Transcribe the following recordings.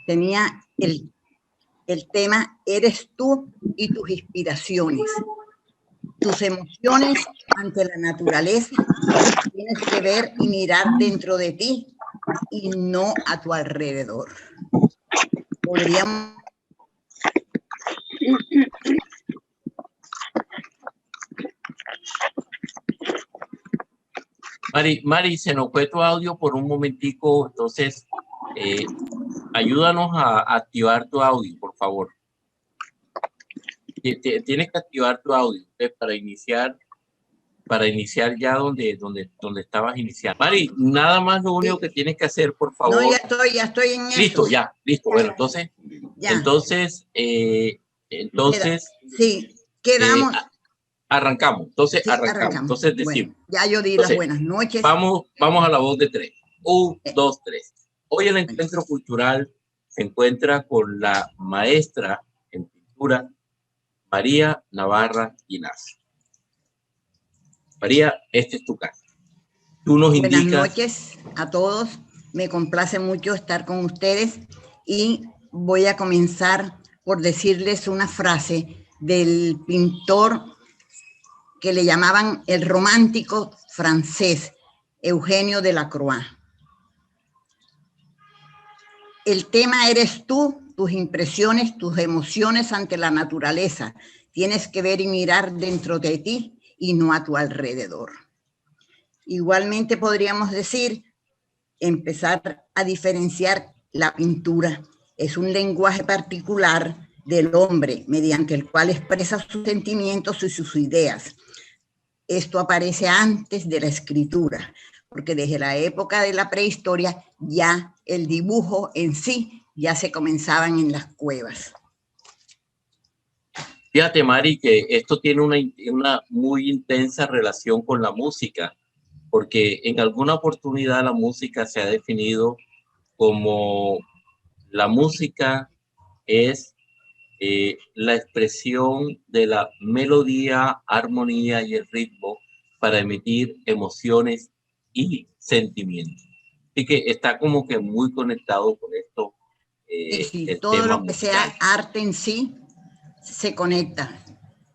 tenía el tema Eres tú y tus inspiraciones. Tus emociones ante la naturaleza tienes que ver y mirar dentro de ti y no a tu alrededor. Podríamos... Mari, se nos fue tu audio por un momentico, entonces ayúdanos a activar tu audio, por favor. Tienes que activar tu audio para iniciar ya donde estabas iniciando. Mari, nada más lo único que tienes que hacer, por favor. No, ya estoy en listo, eso. Listo. Bueno, entonces, sí, quedamos. Arrancamos. Entonces, sí, arrancamos. Entonces decimos. Bueno, ya yo di las buenas noches. Vamos a la voz de 3. 1, 2, 3. Hoy el encuentro cultural se encuentra con la maestra en pintura, María Navarra Ginás. María, este es tu casa. Tú nos indicas. Buenas noches a todos. Me complace mucho estar con ustedes y voy a comenzar por decirles una frase del pintor que le llamaban el romántico francés, Eugenio Delacroix. El tema eres tú, tus impresiones, tus emociones ante la naturaleza. Tienes que ver y mirar dentro de ti y no a tu alrededor. Igualmente podríamos decir, empezar a diferenciar la pintura. Es un lenguaje particular del hombre mediante el cual expresa sus sentimientos y sus ideas. Esto aparece antes de la escritura, porque desde la época de la prehistoria ya el dibujo en sí ya se comenzaban en las cuevas. Fíjate, Mari, que esto tiene una muy intensa relación con la música, porque en alguna oportunidad la música se ha definido como la música es la expresión de la melodía, armonía y el ritmo para emitir emociones y sentimientos. Así que está como que muy conectado con esto. Sí, todo lo que sea arte en sí se conecta.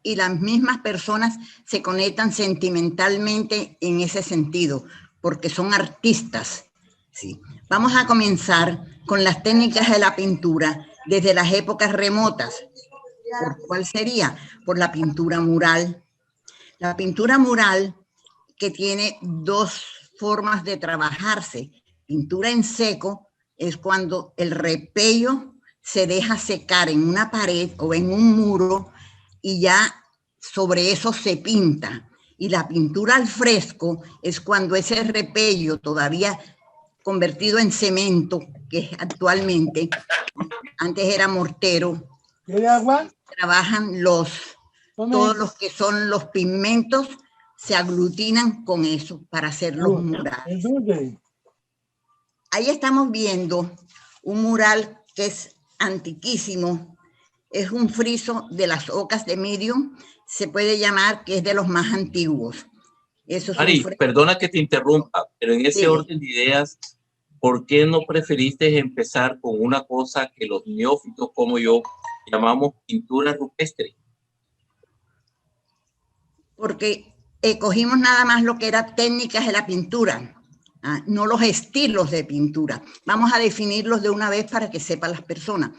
Y las mismas personas se conectan sentimentalmente en ese sentido, porque son artistas. Sí. Vamos a comenzar con las técnicas de la pintura desde las épocas remotas. ¿Por cuál sería? Por la pintura mural. La pintura mural, que tiene dos formas de trabajarse. Pintura en seco es cuando el repello se deja secar en una pared o en un muro y ya sobre eso se pinta. Y la pintura al fresco es cuando ese repello todavía convertido en cemento, que es actualmente, antes era mortero, trabajan todos los que son los pigmentos, se aglutinan con eso para hacer los murales. Ahí estamos viendo un mural que es antiquísimo, es un friso de las ocas de Medium, se puede llamar que es de los más antiguos. Eso es Mari, perdona que te interrumpa, pero en ese orden de ideas, ¿por qué no preferiste empezar con una cosa que los neófitos como yo llamamos pintura rupestre? Porque cogimos nada más lo que eran técnicas de la pintura, no los estilos de pintura. Vamos a definirlos de una vez para que sepan las personas.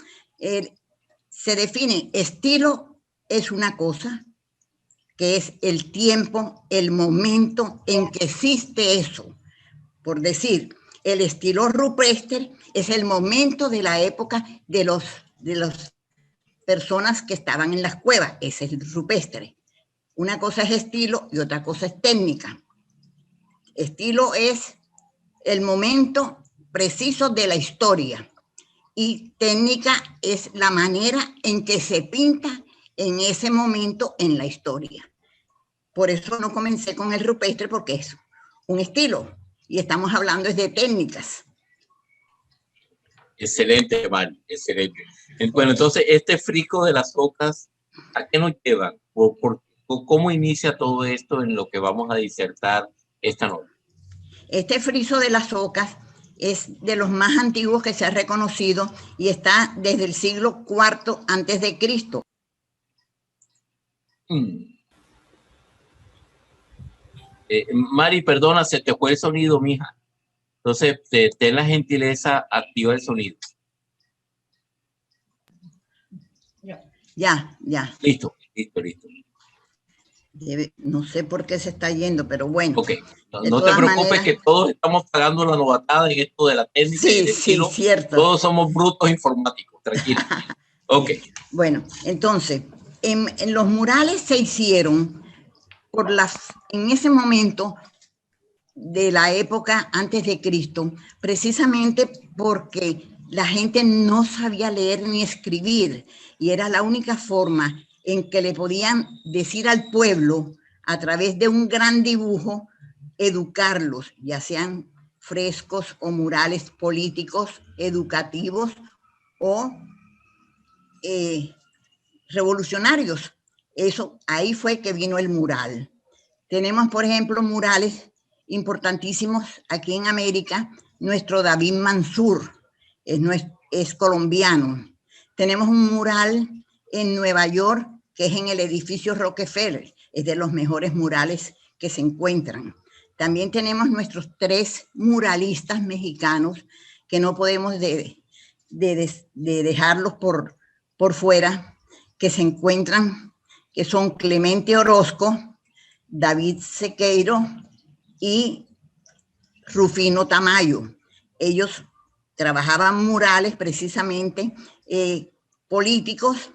Se define estilo es una cosa, que es el tiempo, el momento en que existe eso. Por decir, el estilo rupestre es el momento de la época de las personas que estaban en las cuevas, ese es el rupestre. Una cosa es estilo y otra cosa es técnica. Estilo es el momento preciso de la historia y técnica es la manera en que se pinta en ese momento en la historia. Por eso no comencé con el rupestre, porque es un estilo y estamos hablando de técnicas. Excelente, Mari, excelente. Bueno, entonces, este frico de las ocas, ¿a qué nos llevan? ¿Cómo inicia todo esto en lo que vamos a disertar esta noche? Este friso de las ocas Es de los más antiguos que se ha reconocido y está desde el siglo IV antes de Cristo. Mari, perdona, se te fue el sonido, mija. Entonces, ten la gentileza, activa el sonido. Ya. Listo. No sé por qué se está yendo, pero bueno. Ok, no te preocupes maneras, que todos estamos pagando la novatada en esto de la técnica y el estilo. Sí, cierto. Todos somos brutos informáticos, tranquilo. Ok. Bueno, entonces, en los murales se hicieron en ese momento de la época antes de Cristo, precisamente porque la gente no sabía leer ni escribir y era la única forma en que le podían decir al pueblo a través de un gran dibujo, educarlos, ya sean frescos o murales políticos, educativos o revolucionarios. Ahí fue que vino el mural. Tenemos, por ejemplo, murales importantísimos aquí en América. Nuestro David Mansur es colombiano. Tenemos un mural en Nueva York que es en el edificio Rockefeller. Es de los mejores murales que se encuentran. También tenemos nuestros 3 muralistas mexicanos que no podemos dejarlos por fuera, que se encuentran, que son Clemente Orozco, David Sequeiro y Rufino Tamayo. Ellos trabajaban murales precisamente políticos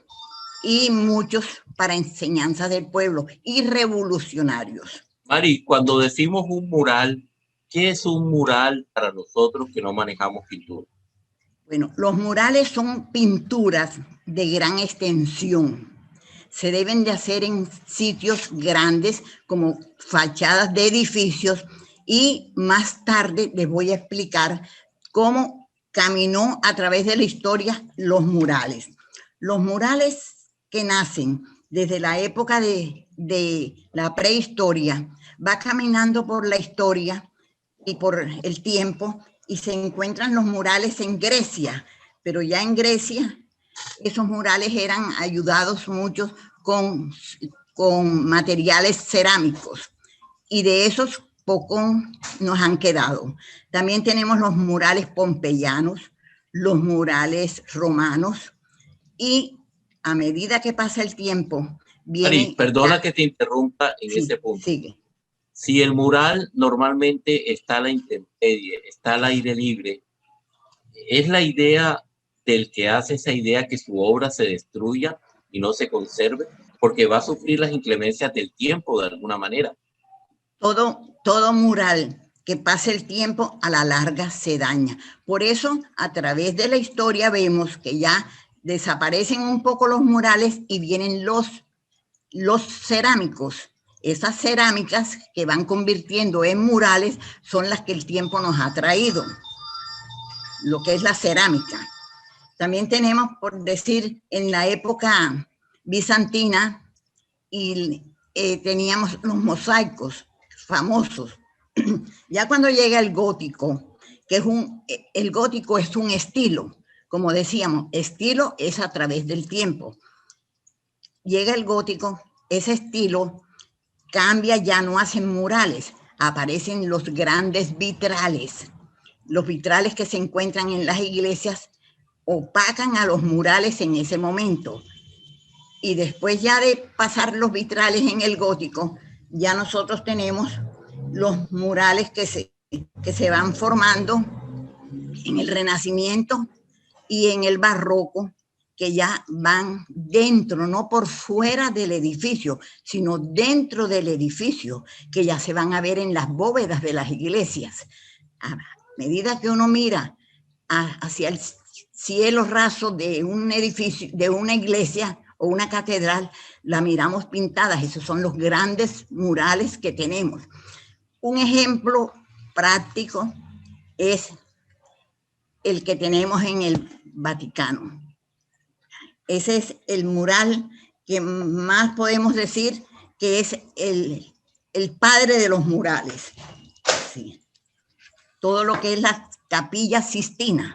y muchos para enseñanza del pueblo y revolucionarios. Mari, cuando decimos un mural, ¿qué es un mural para nosotros que no manejamos pintura? Bueno, los murales son pinturas de gran extensión. Se deben de hacer en sitios grandes como fachadas de edificios y más tarde les voy a explicar cómo caminó a través de la historia los murales. Los murales que nacen desde la época de la prehistoria va caminando por la historia y por el tiempo y se encuentran los murales en Grecia, pero ya en Grecia esos murales eran ayudados muchos con materiales cerámicos y de esos pocos nos han quedado. También tenemos los murales pompeyanos, los murales romanos y a medida que pasa el tiempo viene... Mari, perdona que te interrumpa en ese punto. Sigue. Si el mural normalmente está a la intemperie, está al aire libre, ¿es la idea del que hace esa idea que su obra se destruya y no se conserve? Porque va a sufrir las inclemencias del tiempo de alguna manera. Todo mural que pase el tiempo a la larga se daña. Por eso, a través de la historia vemos que ya desaparecen un poco los murales y vienen los cerámicos. Esas cerámicas que van convirtiendo en murales son las que el tiempo nos ha traído, lo que es la cerámica. También tenemos, por decir, en la época bizantina y teníamos los mosaicos famosos. Ya cuando llega el gótico, el gótico es un estilo, como decíamos, estilo es a través del tiempo. Llega el gótico, ese estilo cambia, ya no hacen murales, aparecen los grandes vitrales. Los vitrales que se encuentran en las iglesias opacan a los murales en ese momento. Y después ya de pasar los vitrales en el gótico, ya nosotros tenemos los murales que se van formando en el Renacimiento y en el Barroco, que ya van dentro, no por fuera del edificio, sino dentro del edificio, que ya se van a ver en las bóvedas de las iglesias. A medida que uno mira hacia el cielo raso de un edificio, de una iglesia o una catedral, la miramos pintadas. Esos son los grandes murales que tenemos. Un ejemplo práctico es el que tenemos en el Vaticano. Ese es el mural que más podemos decir que es el padre de los murales. Sí. Todo lo que es Capilla Sistina.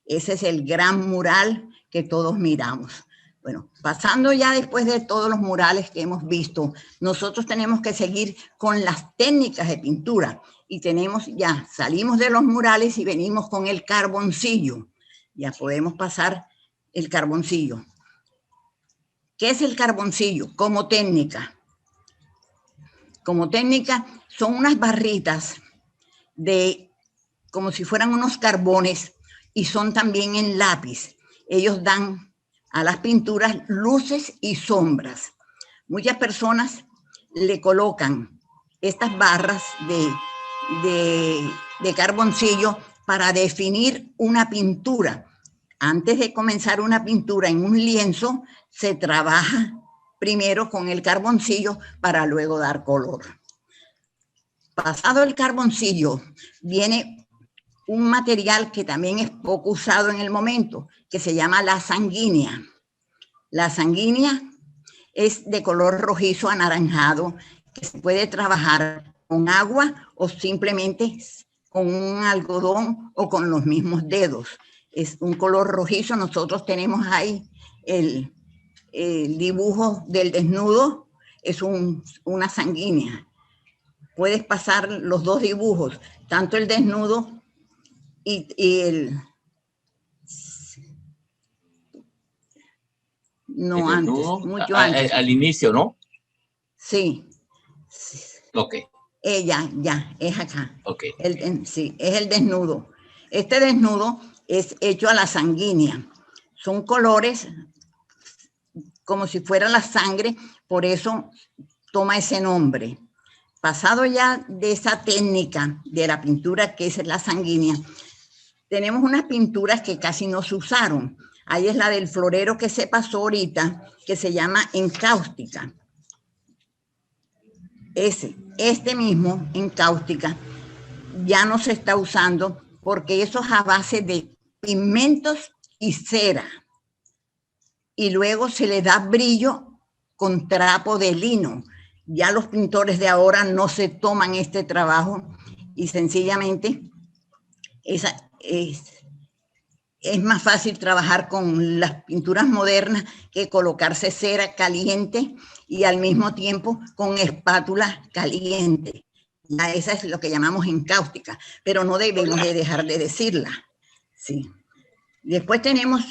Ese es el gran mural que todos miramos. Bueno, pasando ya después de todos los murales que hemos visto, nosotros tenemos que seguir con las técnicas de pintura y salimos de los murales y venimos con el carboncillo. Ya podemos pasar el carboncillo. ¿Qué es el carboncillo? Como técnica. Como técnica son unas barritas como si fueran unos carbones y son también en lápiz. Ellos dan a las pinturas luces y sombras. Muchas personas le colocan estas barras de carboncillo para definir una pintura. Antes de comenzar una pintura en un lienzo, se trabaja primero con el carboncillo para luego dar color. Pasado el carboncillo, viene un material que también es poco usado en el momento, que se llama la sanguínea. La sanguínea es de color rojizo anaranjado, que se puede trabajar con agua o simplemente con un algodón o con los mismos dedos. Es un color rojizo. Nosotros tenemos ahí el dibujo del desnudo, es una sanguínea. Puedes pasar los dos dibujos, tanto el desnudo y el... No, el antes, desnudo, mucho antes. Al inicio, ¿no? Sí. Ok. Ya, es acá. Ok. Sí, es el desnudo. Este desnudo es hecho a la sanguínea. Son colores como si fuera la sangre, por eso toma ese nombre. Pasado ya de esa técnica de la pintura que es la sanguínea, tenemos unas pinturas que casi no se usaron. Ahí es la del florero que se pasó ahorita, que se llama encáustica. Este mismo, encáustica, ya no se está usando porque eso es a base de pigmentos y cera. Y luego se le da brillo con trapo de lino. Ya los pintores de ahora no se toman este trabajo y sencillamente es más fácil trabajar con las pinturas modernas que colocarse cera caliente y al mismo tiempo con espátula caliente. Ya esa es lo que llamamos encáustica, pero no debemos de dejar de decirla. Sí. Después tenemos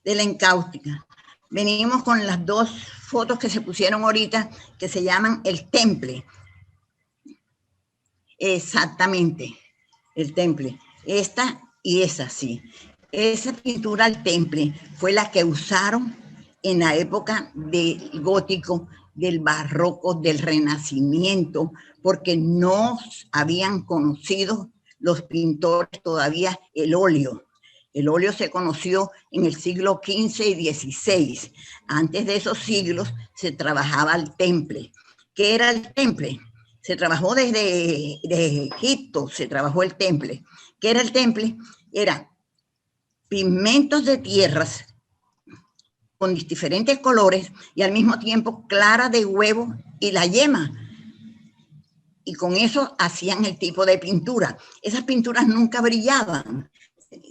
de la encáustica. Venimos con las dos fotos que se pusieron ahorita, que se llaman el temple. Exactamente, el temple. Esta y esa, sí. Esa pintura al temple fue la que usaron en la época del gótico, del barroco, del renacimiento, porque no habían conocido los pintores todavía el óleo. El óleo se conoció en el siglo XV y XVI. Antes de esos siglos se trabajaba el temple. ¿Qué era el temple? Se trabajó desde Egipto, se trabajó el temple. ¿Qué era el temple? Era pigmentos de tierras con diferentes colores y al mismo tiempo clara de huevo y la yema. Y con eso hacían el tipo de pintura. Esas pinturas nunca brillaban,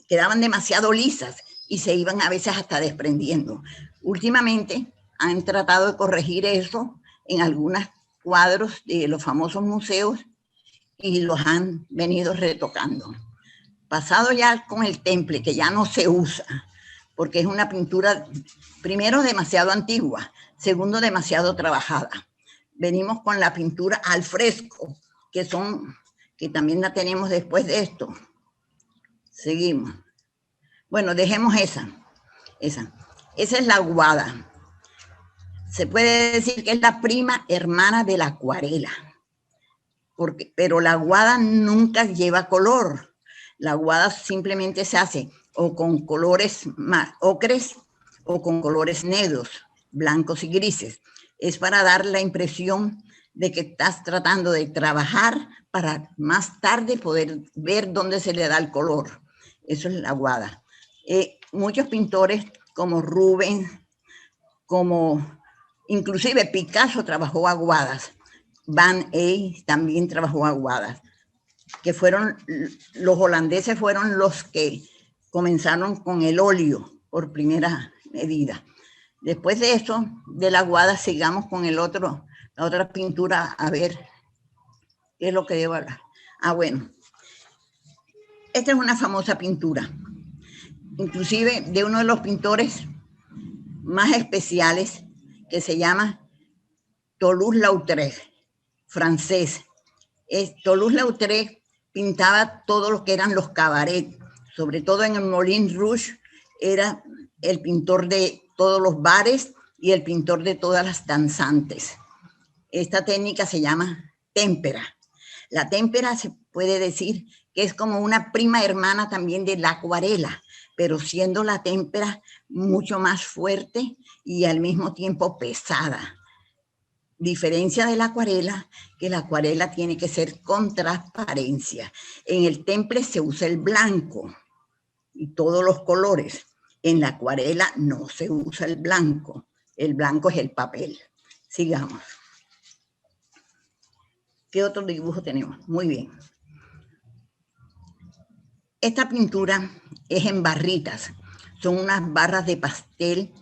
quedaban demasiado lisas y se iban a veces hasta desprendiendo. Últimamente han tratado de corregir eso en algunos cuadros de los famosos museos y los han venido retocando. Pasado ya con el temple, que ya no se usa, porque es una pintura, primero, demasiado antigua, segundo, demasiado trabajada. Venimos con la pintura al fresco, que también la tenemos después de esto. Seguimos. Bueno, dejemos esa. Esa es la aguada. Se puede decir que es la prima hermana de la acuarela, pero la aguada nunca lleva color. La aguada simplemente se hace o con colores ocres o con colores negros, blancos y grises. Es para dar la impresión de que estás tratando de trabajar para más tarde poder ver dónde se le da el color. Eso es la aguada. Muchos pintores como Rubens, como inclusive Picasso trabajó aguadas. Van Eyck también trabajó aguadas. que fueron, los holandeses fueron los que comenzaron con el óleo por primera medida. Después de eso, de la aguada, sigamos con la otra pintura, a ver qué es lo que debo hablar. Bueno, esta es una famosa pintura, inclusive de uno de los pintores más especiales, que se llama Toulouse-Lautrec, francés. Toulouse-Lautrec pintaba todo lo que eran los cabarets, sobre todo en el Moulin Rouge, era el pintor de todos los bares y el pintor de todas las danzantes. Esta técnica se llama témpera. La témpera se puede decir que es como una prima hermana también de la acuarela, pero siendo la témpera mucho más fuerte y al mismo tiempo pesada. Diferencia de la acuarela, que la acuarela tiene que ser con transparencia. En el temple se usa el blanco y todos los colores. En la acuarela no se usa el blanco es el papel. Sigamos. ¿Qué otro dibujo tenemos? Muy bien. Esta pintura es en barritas. Son unas barras de pastel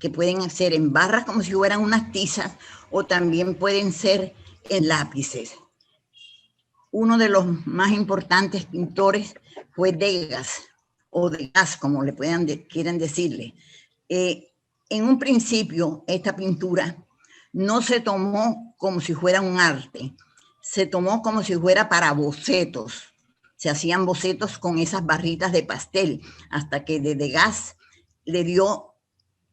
que pueden ser en barras como si fueran unas tizas o también pueden ser en lápices. Uno de los más importantes pintores fue Degas, o Degas, como le quieren decirle. En un principio, esta pintura no se tomó como si fuera un arte, se tomó como si fuera para bocetos. Se hacían bocetos con esas barritas de pastel, hasta que Degas le dio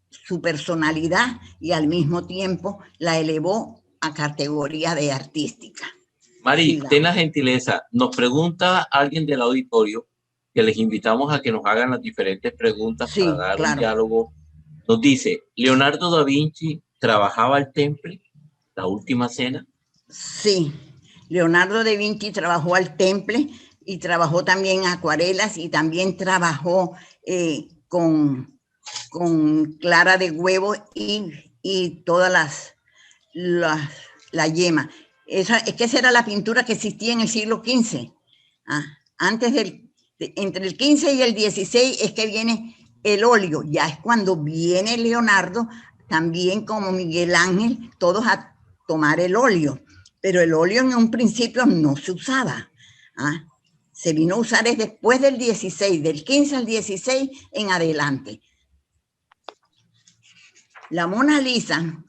su personalidad y al mismo tiempo la elevó a categoría de artística. Mari, ten la gentileza, nos pregunta alguien del auditorio, que les invitamos a que nos hagan las diferentes preguntas para dar un diálogo. Nos dice, ¿Leonardo da Vinci trabajaba al temple, la última cena? Sí, Leonardo da Vinci trabajó al temple y trabajó también acuarelas y también trabajó con clara de huevo y todas la yema. Es que esa era la pintura que existía en el siglo XV. Antes entre el XV y el XVI es que viene el óleo. Ya es cuando viene Leonardo, también como Miguel Ángel, todos a tomar el óleo. Pero el óleo en un principio no se usaba. Se vino a usar es después del 16, del 15 al 16 en adelante. La Mona Lisa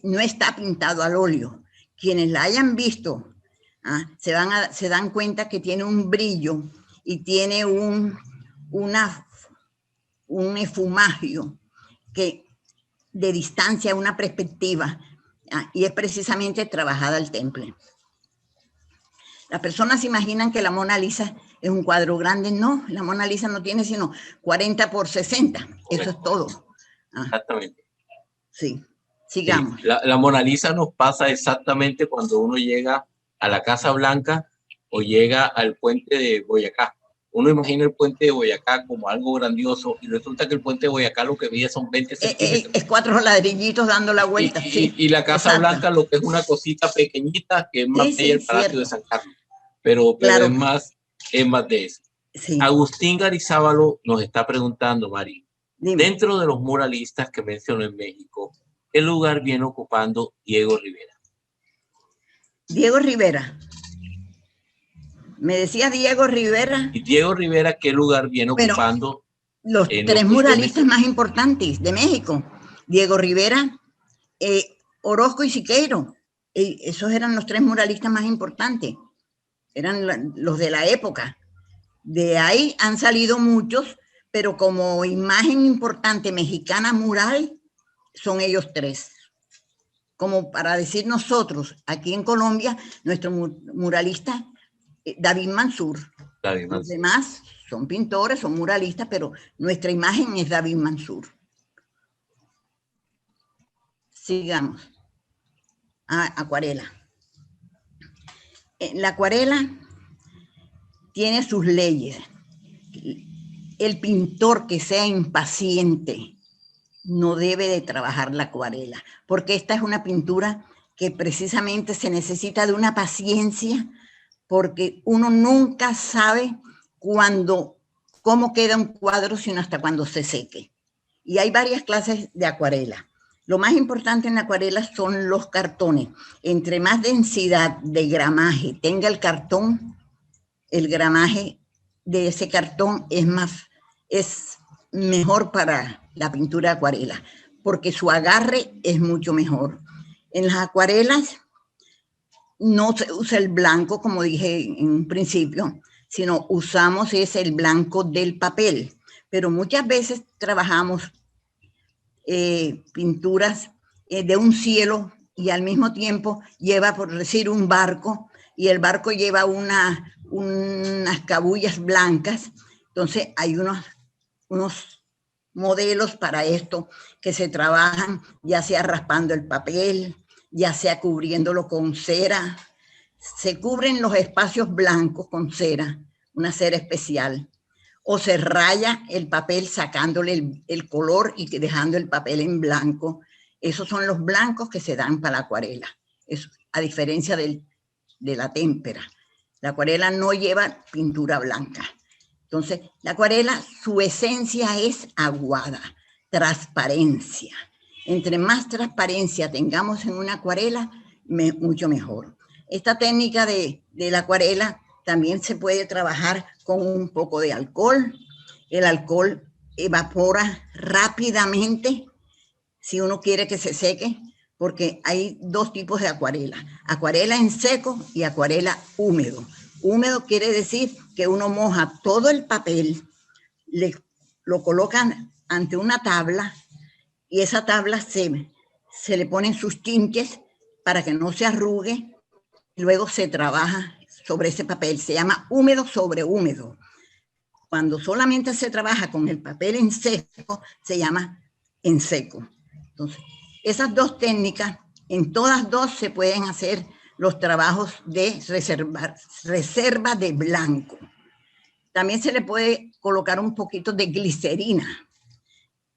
no está pintado al óleo. Quienes la hayan visto se dan cuenta que tiene un brillo y tiene un esfumagio que de distancia, una perspectiva, y es precisamente trabajada al temple. Las personas se imaginan que la Mona Lisa es un cuadro grande. No, la Mona Lisa no tiene sino 40 por 60. Eso es todo. Exactamente. Sí, sigamos. Sí, la Mona Lisa nos pasa exactamente cuando uno llega a la Casa Blanca o llega al puente de Boyacá. Uno imagina el puente de Boyacá como algo grandioso y resulta que el puente de Boyacá lo que mide son 20 centímetros. Es 4 ladrillitos dando la vuelta. Y la Casa Blanca lo que es una cosita pequeñita que es más bella el Palacio de San Carlos. Pero claro, es más de eso. Sí. Agustín Garizábalo nos está preguntando, Mari, dentro de los muralistas que mencionó en México, ¿qué lugar viene ocupando Diego Rivera? Diego Rivera. Me decía Diego Rivera. ¿Y Diego Rivera qué lugar viene ocupando? Los tres muralistas más importantes de México. Diego Rivera, Orozco y Siqueiro. Esos eran los tres muralistas más importantes. Eran los de la época. De ahí han salido muchos, pero como imagen importante mexicana mural, son ellos tres. Como para decir nosotros, aquí en Colombia, nuestro muralista, David Mansur. Los demás son pintores, son muralistas, pero nuestra imagen es David Mansur. Sigamos. Acuarela. La acuarela tiene sus leyes. El pintor que sea impaciente no debe de trabajar la acuarela, porque esta es una pintura que precisamente se necesita de una paciencia porque uno nunca sabe cómo queda un cuadro, sino hasta cuando se seque. Y hay varias clases de acuarela. Lo más importante en la acuarela son los cartones. Entre más densidad de gramaje tenga el cartón, el gramaje de ese cartón es mejor para la pintura de acuarela, porque su agarre es mucho mejor. En las acuarelas no se usa el blanco, como dije en un principio, sino usamos el blanco del papel. Pero muchas veces trabajamos pinturas de un cielo y al mismo tiempo lleva, por decir, un barco, y el barco lleva unas cabullas blancas. Entonces hay unos modelos para esto que se trabajan, ya sea raspando el papel, ya sea cubriéndolo con cera. Se cubren los espacios blancos con cera, una cera especial, o se raya el papel sacándole el color y dejando el papel en blanco. Esos son los blancos que se dan para la acuarela. Eso, a diferencia de la témpera. La acuarela no lleva pintura blanca. Entonces, la acuarela, su esencia es aguada, transparencia. Entre más transparencia tengamos en una acuarela, mucho mejor. Esta técnica de la acuarela también se puede trabajar con un poco de alcohol. El alcohol evapora rápidamente si uno quiere que se seque, porque hay dos tipos de acuarela. Acuarela en seco y acuarela húmedo. Húmedo quiere decir que uno moja todo el papel, lo colocan ante una tabla y esa tabla se le ponen sus tintes para que no se arrugue. Luego se trabaja sobre ese papel. Se llama húmedo sobre húmedo. Cuando solamente se trabaja con el papel en seco, se llama en seco. Entonces, esas dos técnicas, en todas dos se pueden hacer los trabajos de reserva de blanco. También se le puede colocar un poquito de glicerina.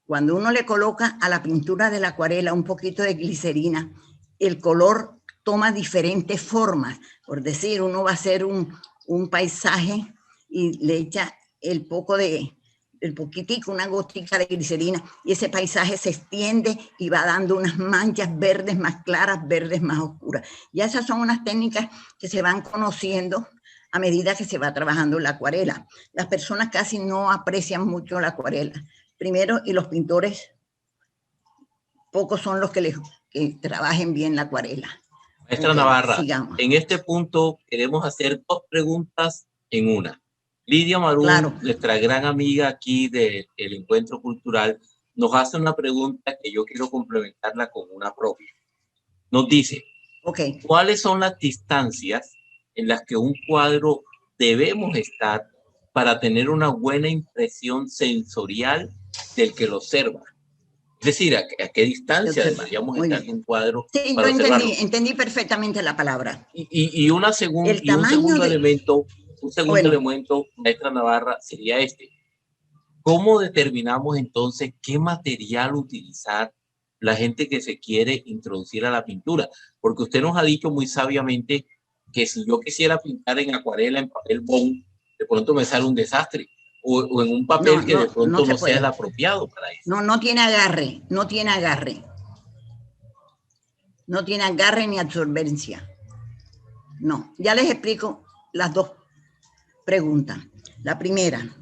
Cuando uno le coloca a la pintura de la acuarela un poquito de glicerina, el color toma diferentes formas. Por decir, uno va a hacer un paisaje y le echa el poquitico, una gotica de glicerina, y ese paisaje se extiende y va dando unas manchas verdes más claras, verdes más oscuras. Y esas son unas técnicas que se van conociendo a medida que se va trabajando la acuarela. Las personas casi no aprecian mucho la acuarela. Primero, y los pintores, pocos son los que trabajen bien la acuarela. Maestra Navarra, sigamos. En este punto queremos hacer dos preguntas en una. Lidia Marún, claro, nuestra gran amiga aquí del Encuentro Cultural, nos hace una pregunta que yo quiero complementarla con una propia. Nos dice, ¿cuáles son las distancias en las que un cuadro debemos estar para tener una buena impresión sensorial del que lo observa? Es decir, ¿a qué distancia deberíamos estar en un cuadro? Sí, para yo entendí perfectamente la palabra. Y un segundo elemento, maestra Navarra, sería este. ¿Cómo determinamos entonces qué material utilizar la gente que se quiere introducir a la pintura? Porque usted nos ha dicho muy sabiamente que si yo quisiera pintar en acuarela, en papel bond, de pronto me sale un desastre. O en un papel que de pronto no sea el apropiado para eso. No tiene agarre, no tiene agarre. No tiene agarre ni absorbencia. No, ya les explico las dos preguntas. La primera,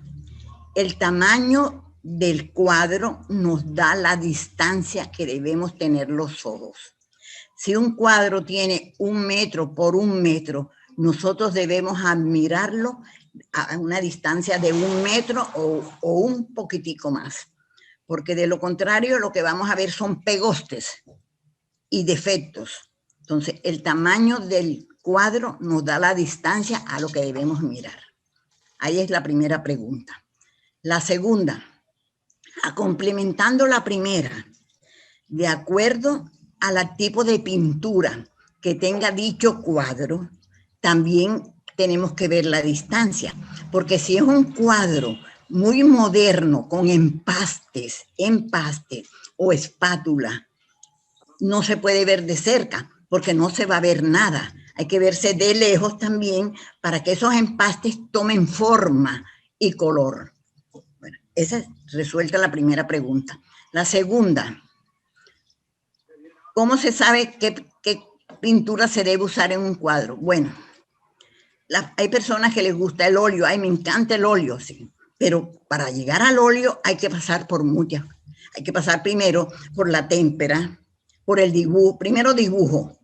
el tamaño del cuadro nos da la distancia que debemos tener los ojos. Si un cuadro tiene 1 metro por 1 metro, nosotros debemos admirarlo a una distancia de 1 metro o un poquitico más, porque de lo contrario lo que vamos a ver son pegostes y defectos. Entonces, el tamaño del cuadro nos da la distancia a lo que debemos mirar. Ahí es la primera pregunta. La segunda, complementando la primera, de acuerdo al tipo de pintura que tenga dicho cuadro, también tenemos que ver la distancia, porque si es un cuadro muy moderno con empastes o espátula, no se puede ver de cerca porque no se va a ver nada. hay que verse de lejos también para que esos empastes tomen forma y color. Bueno, esa resuelta la primera pregunta. La segunda, ¿cómo se sabe qué pintura se debe usar en un cuadro? Bueno, hay personas que les gusta el óleo, ay, me encanta el óleo, sí, pero para llegar al óleo hay que pasar por muchas. Hay que pasar primero por la témpera, por el dibujo, primero dibujo,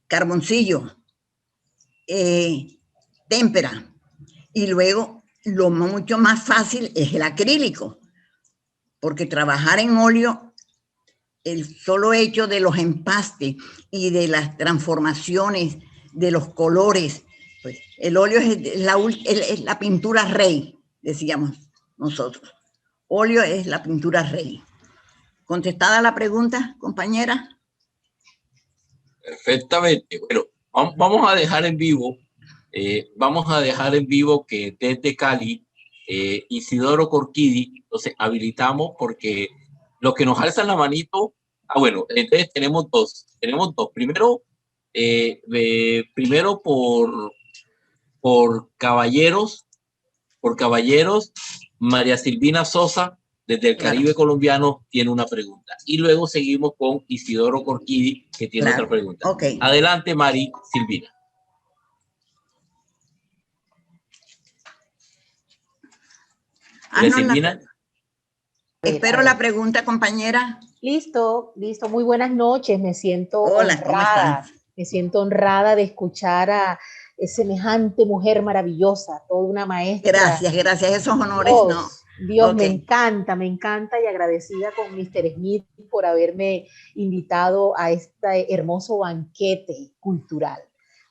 carboncillo, témpera, y luego lo mucho más fácil es el acrílico, porque trabajar en óleo, el solo hecho de los empastes y de las transformaciones de los colores, pues el óleo es la pintura rey, decíamos nosotros. Óleo es la pintura rey. ¿Contestada la pregunta, compañera? Perfectamente. Bueno, vamos a dejar en vivo, que desde Cali, Isidoro Corquidi, entonces habilitamos porque los que nos alzan la manito, bueno, entonces tenemos dos. Primero, primero por caballeros, María Silvina Sosa, desde el Caribe colombiano, tiene una pregunta. Y luego seguimos con Isidoro Corquidi, que tiene otra pregunta. Okay. Adelante, María Silvina. María Silvina. Espero la pregunta, compañera. Listo. Muy buenas noches. Me siento honrada. ¿Cómo estás? Me siento honrada de escuchar a semejante mujer maravillosa, toda una maestra. Gracias. Esos honores, Dios, okay. Me encanta y agradecida con Mr. Smith por haberme invitado a este hermoso banquete cultural,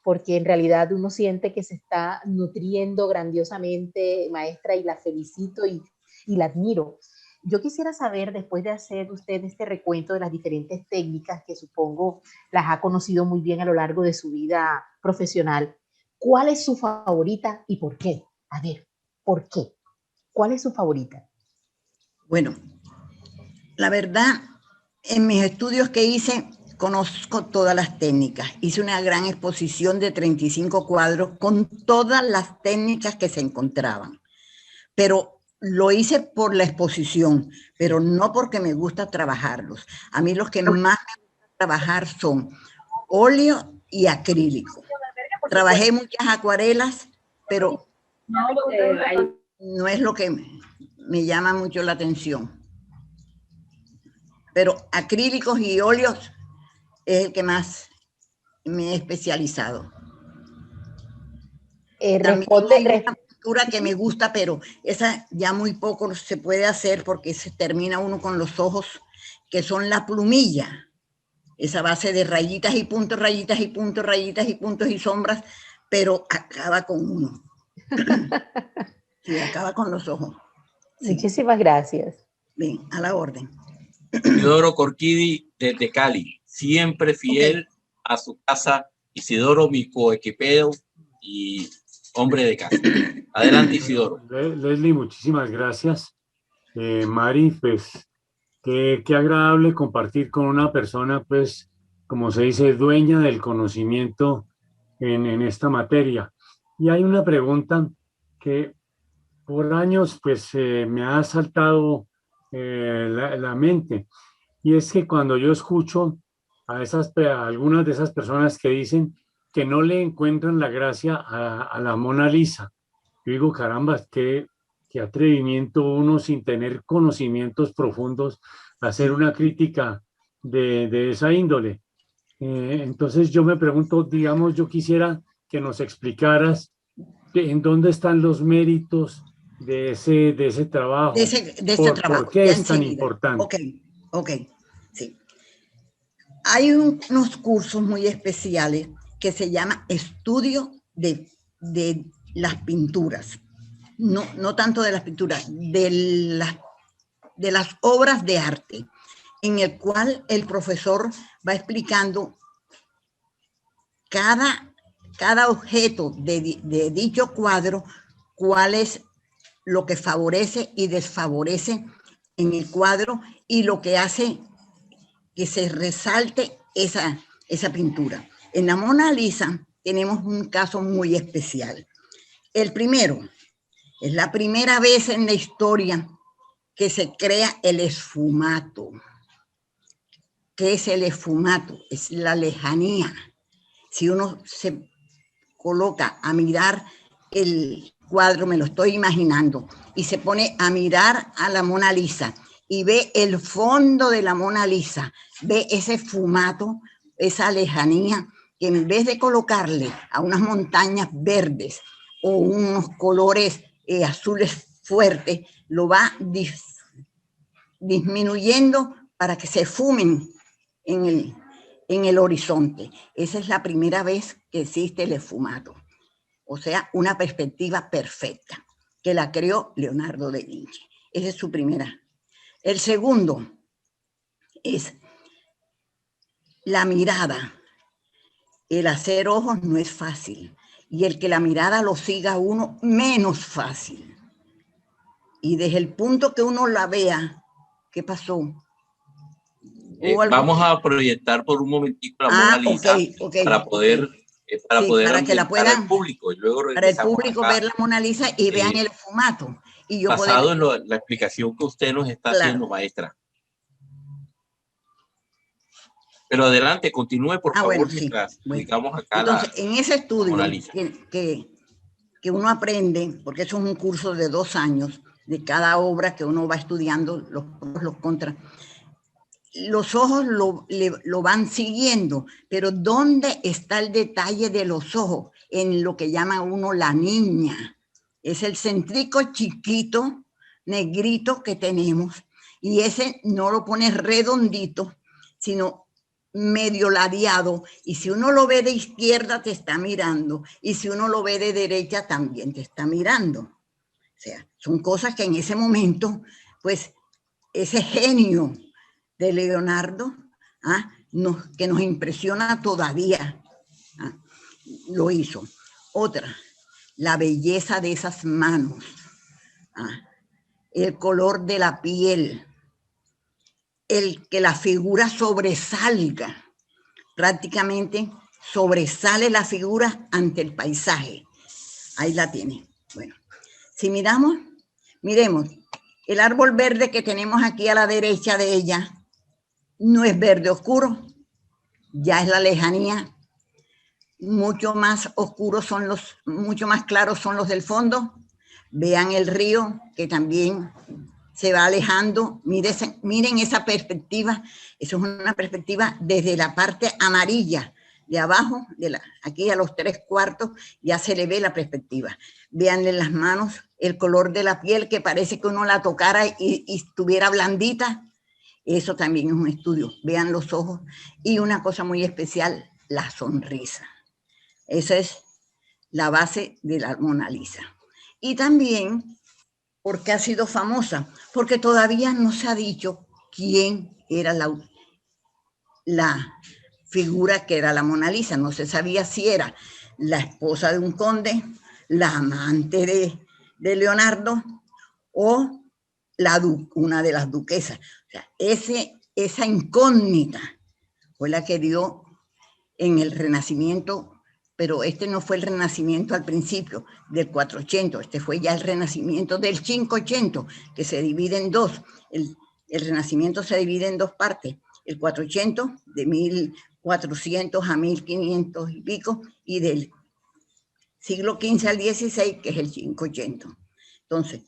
porque en realidad uno siente que se está nutriendo grandiosamente, maestra, y la felicito y la admiro. Yo quisiera saber, después de hacer usted este recuento de las diferentes técnicas que supongo las ha conocido muy bien a lo largo de su vida profesional, ¿cuál es su favorita y por qué? A ver, ¿por qué? ¿Cuál es su favorita? Bueno, la verdad, en mis estudios que hice, conozco todas las técnicas. Hice una gran exposición de 35 cuadros con todas las técnicas que se encontraban. Pero lo hice por la exposición, pero no porque me gusta trabajarlos. A mí los que más me gusta trabajar son óleo y acrílico. Trabajé muchas acuarelas, pero no es lo que me llama mucho la atención. Pero acrílicos y óleos es el que más me he especializado. También hay una pintura que me gusta, pero esa ya muy poco se puede hacer porque se termina uno con los ojos, que son la plumilla. Esa base de rayitas y puntos, rayitas y puntos, rayitas y puntos y sombras, pero acaba con uno. Sí, acaba con los ojos. Sí. Muchísimas gracias. Bien, a la orden. Isidoro Corquidi, desde Cali, siempre fiel a su casa. Isidoro, mi coequipero y hombre de casa. Adelante, Isidoro. Leslie, muchísimas gracias. Mari, pues, qué agradable compartir con una persona, pues, como se dice, dueña del conocimiento en esta materia. Y hay una pregunta que por años, pues, me ha saltado la mente. Y es que cuando yo escucho a algunas de esas personas que dicen que no le encuentran la gracia a la Mona Lisa, yo digo, caramba, qué atrevimiento uno sin tener conocimientos profundos hacer una crítica de esa índole. Entonces yo me pregunto, digamos, yo quisiera que nos explicaras en dónde están los méritos de ese trabajo. De ese trabajo. ¿Por qué es tan importante? Ok, sí. Hay unos cursos muy especiales que se llama estudio de las pinturas. No tanto de las pinturas, de las obras de arte, en el cual el profesor va explicando cada objeto de dicho cuadro, cuál es lo que favorece y desfavorece en el cuadro y lo que hace que se resalte esa pintura. En la Mona Lisa tenemos un caso muy especial. El primero, es la primera vez en la historia que se crea el esfumato. ¿Qué es el esfumato? Es la lejanía. Si uno se coloca a mirar el cuadro, me lo estoy imaginando, y se pone a mirar a la Mona Lisa y ve el fondo de la Mona Lisa, ve ese esfumato, esa lejanía, que en vez de colocarle a unas montañas verdes o unos colores azules fuertes, lo va disminuyendo para que se fumen en el horizonte. Esa es la primera vez que existe el esfumato. O sea, una perspectiva perfecta, que la creó Leonardo da Vinci. Esa es su primera. El segundo es la mirada. El hacer ojos no es fácil. Y el que la mirada lo siga a uno, menos fácil. Y desde el punto que uno la vea, ¿qué pasó? Vamos a proyectar por un momentico la Mona Lisa para poder, para que la puedan al público. Y luego para el público ver la Mona Lisa y vean el esfumato. Y yo basado en la explicación que usted nos está haciendo, maestra. Pero adelante, continúe, por favor, bueno, mientras ubicamos acá. Entonces, en ese estudio que uno aprende, porque eso es un curso de 2 años, de cada obra que uno va estudiando, los contras, los ojos lo van siguiendo, pero ¿dónde está el detalle de los ojos? En lo que llama uno la niña. Es el centrico chiquito, negrito que tenemos, y ese no lo pones redondito, sino medio ladeado, y si uno lo ve de izquierda te está mirando, y si uno lo ve de derecha también te está mirando. O sea, son cosas que en ese momento, pues, ese genio de Leonardo, que nos impresiona todavía, lo hizo. Otra, la belleza de esas manos, el color de la piel, el que la figura sobresalga, prácticamente sobresale la figura ante el paisaje. Ahí la tiene. Bueno, si miremos el árbol verde que tenemos aquí a la derecha de ella, no es verde oscuro, ya es la lejanía. Mucho más oscuros mucho más claros son los del fondo. Vean el río que también se va alejando. Miren esa perspectiva. Eso es una perspectiva desde la parte amarilla de abajo, aquí a los 3/4, ya se le ve la perspectiva. Veanle las manos, el color de la piel, que parece que uno la tocara y estuviera blandita. Eso también es un estudio. Vean los ojos. Y una cosa muy especial, la sonrisa. Esa es la base de la Mona Lisa. Y también, ¿por qué ha sido famosa? Porque todavía no se ha dicho quién era la figura que era la Mona Lisa. No se sabía si era la esposa de un conde, la amante de Leonardo o una de las duquesas. O sea, esa incógnita fue la que dio en el Renacimiento, pero este no fue el Renacimiento al principio del 400, este fue ya el Renacimiento del 500, que se divide en dos. El Renacimiento se divide en dos partes, el 400 de 1400 a 1500 y pico, y del siglo XV al XVI, que es el 500. Entonces,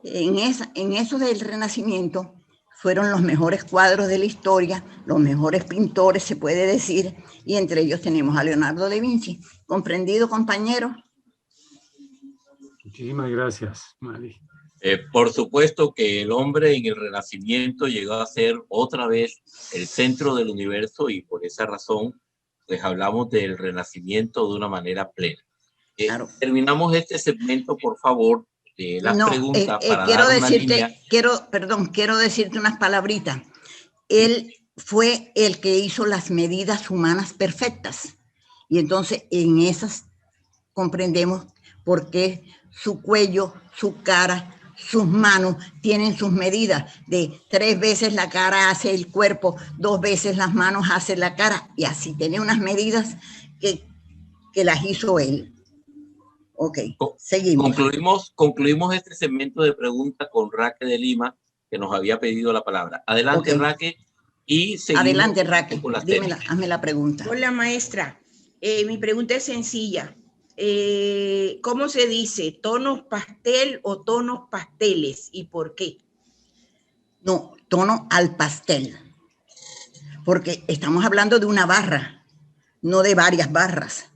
en eso del Renacimiento fueron los mejores cuadros de la historia, los mejores pintores, se puede decir, y entre ellos tenemos a Leonardo da Vinci. ¿Comprendido, compañero? Muchísimas gracias, Mari. Por supuesto que el hombre en el Renacimiento llegó a ser otra vez el centro del universo, y por esa razón pues hablamos del Renacimiento de una manera plena. Claro. Terminamos este segmento, por favor, de las preguntas para quiero dar una línea. Quiero decirte unas palabritas. Él fue el que hizo las medidas humanas perfectas, y entonces en esas comprendemos por qué su cuello, su cara, sus manos tienen sus medidas de 3 veces la cara hace el cuerpo, 2 veces las manos hace la cara, y así tiene unas medidas que las hizo él. Ok, seguimos. Concluimos este segmento de preguntas con Raque de Lima, que nos había pedido la palabra. Adelante, okay. Raque. Y seguimos. Adelante, Raque. Dímela, hazme la pregunta. Hola, maestra. Mi pregunta es sencilla. ¿Cómo se dice? ¿Tonos pastel o tonos pasteles? ¿Y por qué? No, tono al pastel. Porque estamos hablando de una barra, no de varias barras.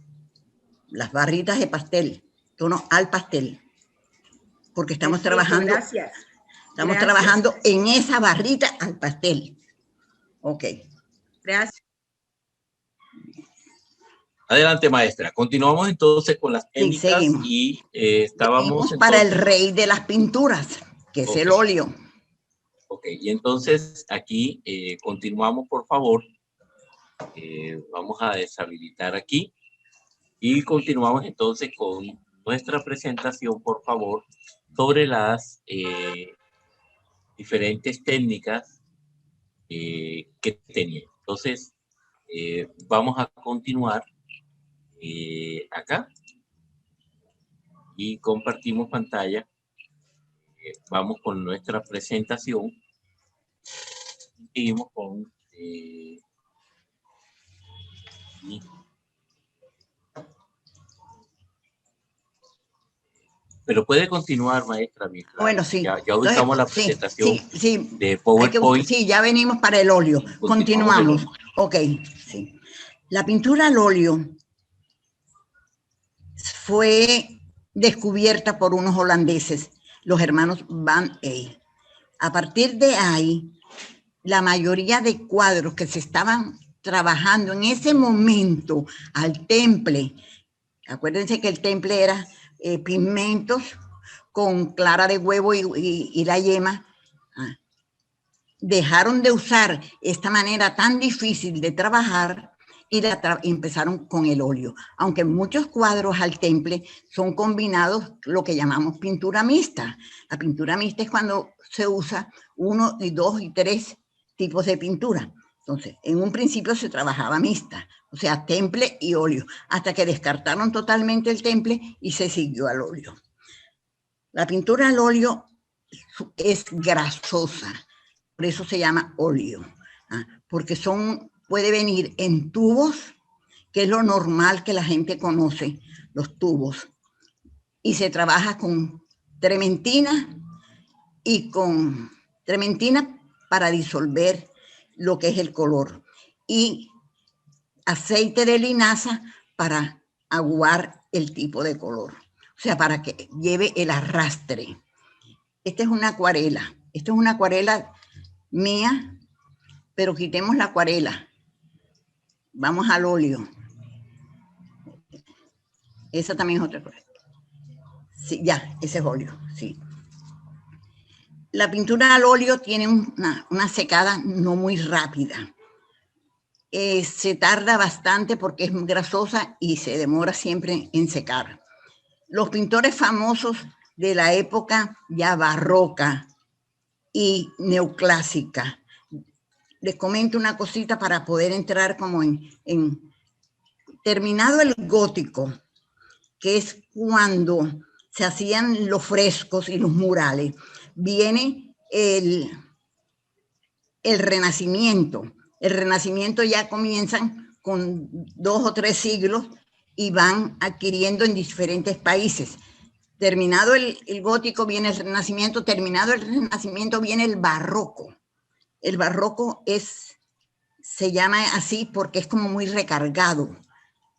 Las barritas de pastel. Tono al pastel, porque estamos trabajando. Gracias. Estamos trabajando en esa barrita al pastel. Ok. Gracias. Adelante, maestra. Continuamos entonces con las técnicas y estábamos entonces, para el rey de las pinturas, que es el óleo. Ok, y entonces aquí continuamos, por favor. Vamos a deshabilitar aquí y continuamos entonces con nuestra presentación, por favor, sobre las diferentes técnicas que tenía. Entonces, vamos a continuar acá y compartimos pantalla. Vamos con nuestra presentación. Seguimos con... Pero puede continuar, maestra. Bueno, sí. Ya ubicamos la presentación de PowerPoint. Sí, ya venimos para el óleo. Continuamos. Ok, sí. La pintura al óleo fue descubierta por unos holandeses, los hermanos Van Eyck. A partir de ahí, la mayoría de cuadros que se estaban trabajando en ese momento al temple, acuérdense que el temple era pigmentos con clara de huevo y la yema, dejaron de usar esta manera tan difícil de trabajar y empezaron con el óleo. Aunque muchos cuadros al temple son combinados, lo que llamamos pintura mixta. La pintura mixta es cuando se usa 1, 2 y 3 tipos de pintura. Entonces, en un principio se trabajaba mixta, o sea, temple y óleo, hasta que descartaron totalmente el temple y se siguió al óleo. La pintura al óleo es grasosa, por eso se llama óleo, porque puede venir en tubos, que es lo normal que la gente conoce, los tubos, y se trabaja con trementina y con trementina para disolver lo que es el color, y aceite de linaza para aguar el tipo de color, o sea, para que lleve el arrastre. Esta es una acuarela, mía, pero quitemos la acuarela. Vamos al óleo. Esa también es otra cosa. Sí, ya, ese es óleo, sí. La pintura al óleo tiene una secada no muy rápida. Se tarda bastante porque es grasosa y se demora siempre en secar. Los pintores famosos de la época ya barroca y neoclásica. Les comento una cosita para poder entrar como terminado el gótico, que es cuando se hacían los frescos y los murales, viene el Renacimiento. El Renacimiento ya comienzan con 2 o 3 siglos y van adquiriendo en diferentes países. Terminado el gótico viene el Renacimiento, terminado el Renacimiento viene el barroco. El barroco se llama así porque es como muy recargado,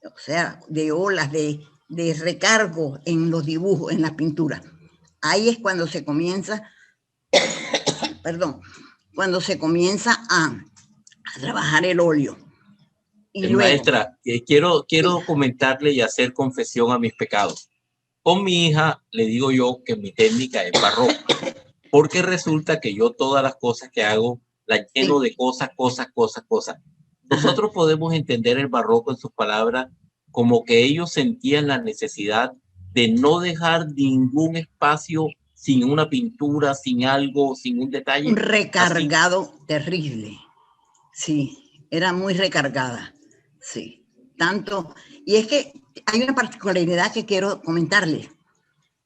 o sea, de olas, de recargo en los dibujos, en la pintura. Ahí es cuando se comienza, cuando se comienza a trabajar el óleo. Y luego, maestra, quiero comentarle y hacer confesión a mis pecados. Con mi hija le digo yo que mi técnica es barroca, porque resulta que yo todas las cosas que hago las lleno de cosas. Nosotros podemos entender el barroco en sus palabras como que ellos sentían la necesidad de no dejar ningún espacio sin una pintura, sin algo, sin un detalle. Un recargado así. Terrible. Sí, era muy recargada. Sí, tanto. Y es que hay una particularidad que quiero comentarles.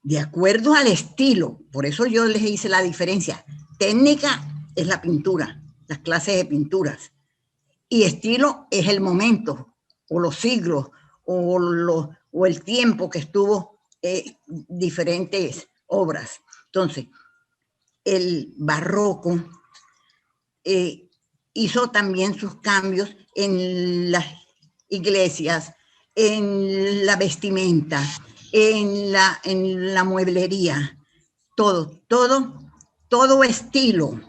De acuerdo al estilo, por eso yo les hice la diferencia. Técnica es la pintura, las clases de pinturas. Y estilo es el momento, o los siglos, o el tiempo que estuvo diferentes obras. Entonces, el barroco hizo también sus cambios en las iglesias, en la vestimenta, en la mueblería, todo estilo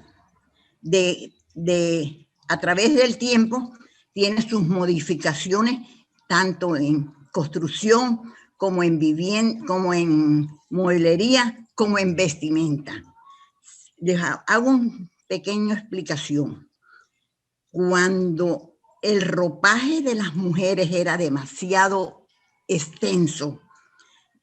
a través del tiempo tiene sus modificaciones, tanto en construcción como en vivienda, como en mueblería, como en vestimenta. Hago una pequeña explicación. Cuando el ropaje de las mujeres era demasiado extenso,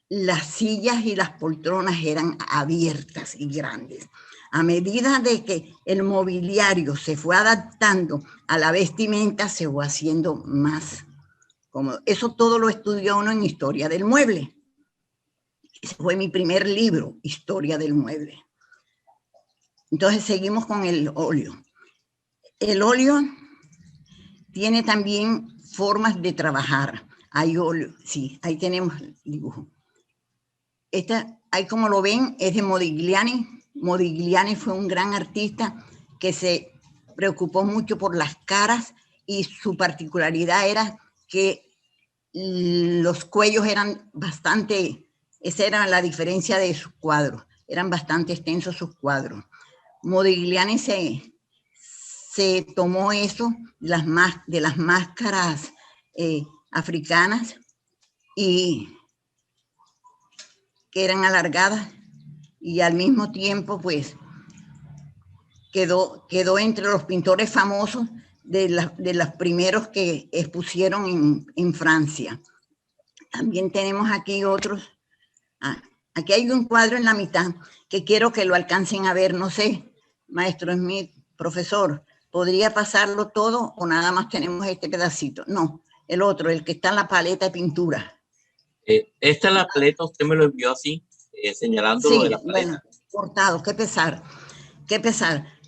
las sillas y las poltronas eran abiertas y grandes. A medida de que el mobiliario se fue adaptando a la vestimenta, se fue haciendo más cómodo. Eso todo lo estudió uno en Historia del Mueble. Ese fue mi primer libro, Historia del Mueble. Entonces seguimos con el óleo. El óleo tiene también formas de trabajar. Hay óleo, sí, ahí tenemos el dibujo. Ahí como lo ven, es de Modigliani. Modigliani fue un gran artista que se preocupó mucho por las caras y su particularidad era que los cuellos eran bastante, esa era la diferencia de sus cuadros, eran bastante extensos sus cuadros. Modigliani se tomó eso de las máscaras africanas y que eran alargadas y al mismo tiempo pues quedó entre los pintores famosos de los primeros que expusieron en Francia. También tenemos aquí otros. Aquí hay un cuadro en la mitad que quiero que lo alcancen a ver. No sé, maestro Smith, profesor, ¿podría pasarlo todo o nada más tenemos este pedacito? No, el otro, el que está en la paleta de pintura. Esta es la paleta, usted me lo envió así, señalándolo sí, de la paleta. Bueno, cortado, qué pesar.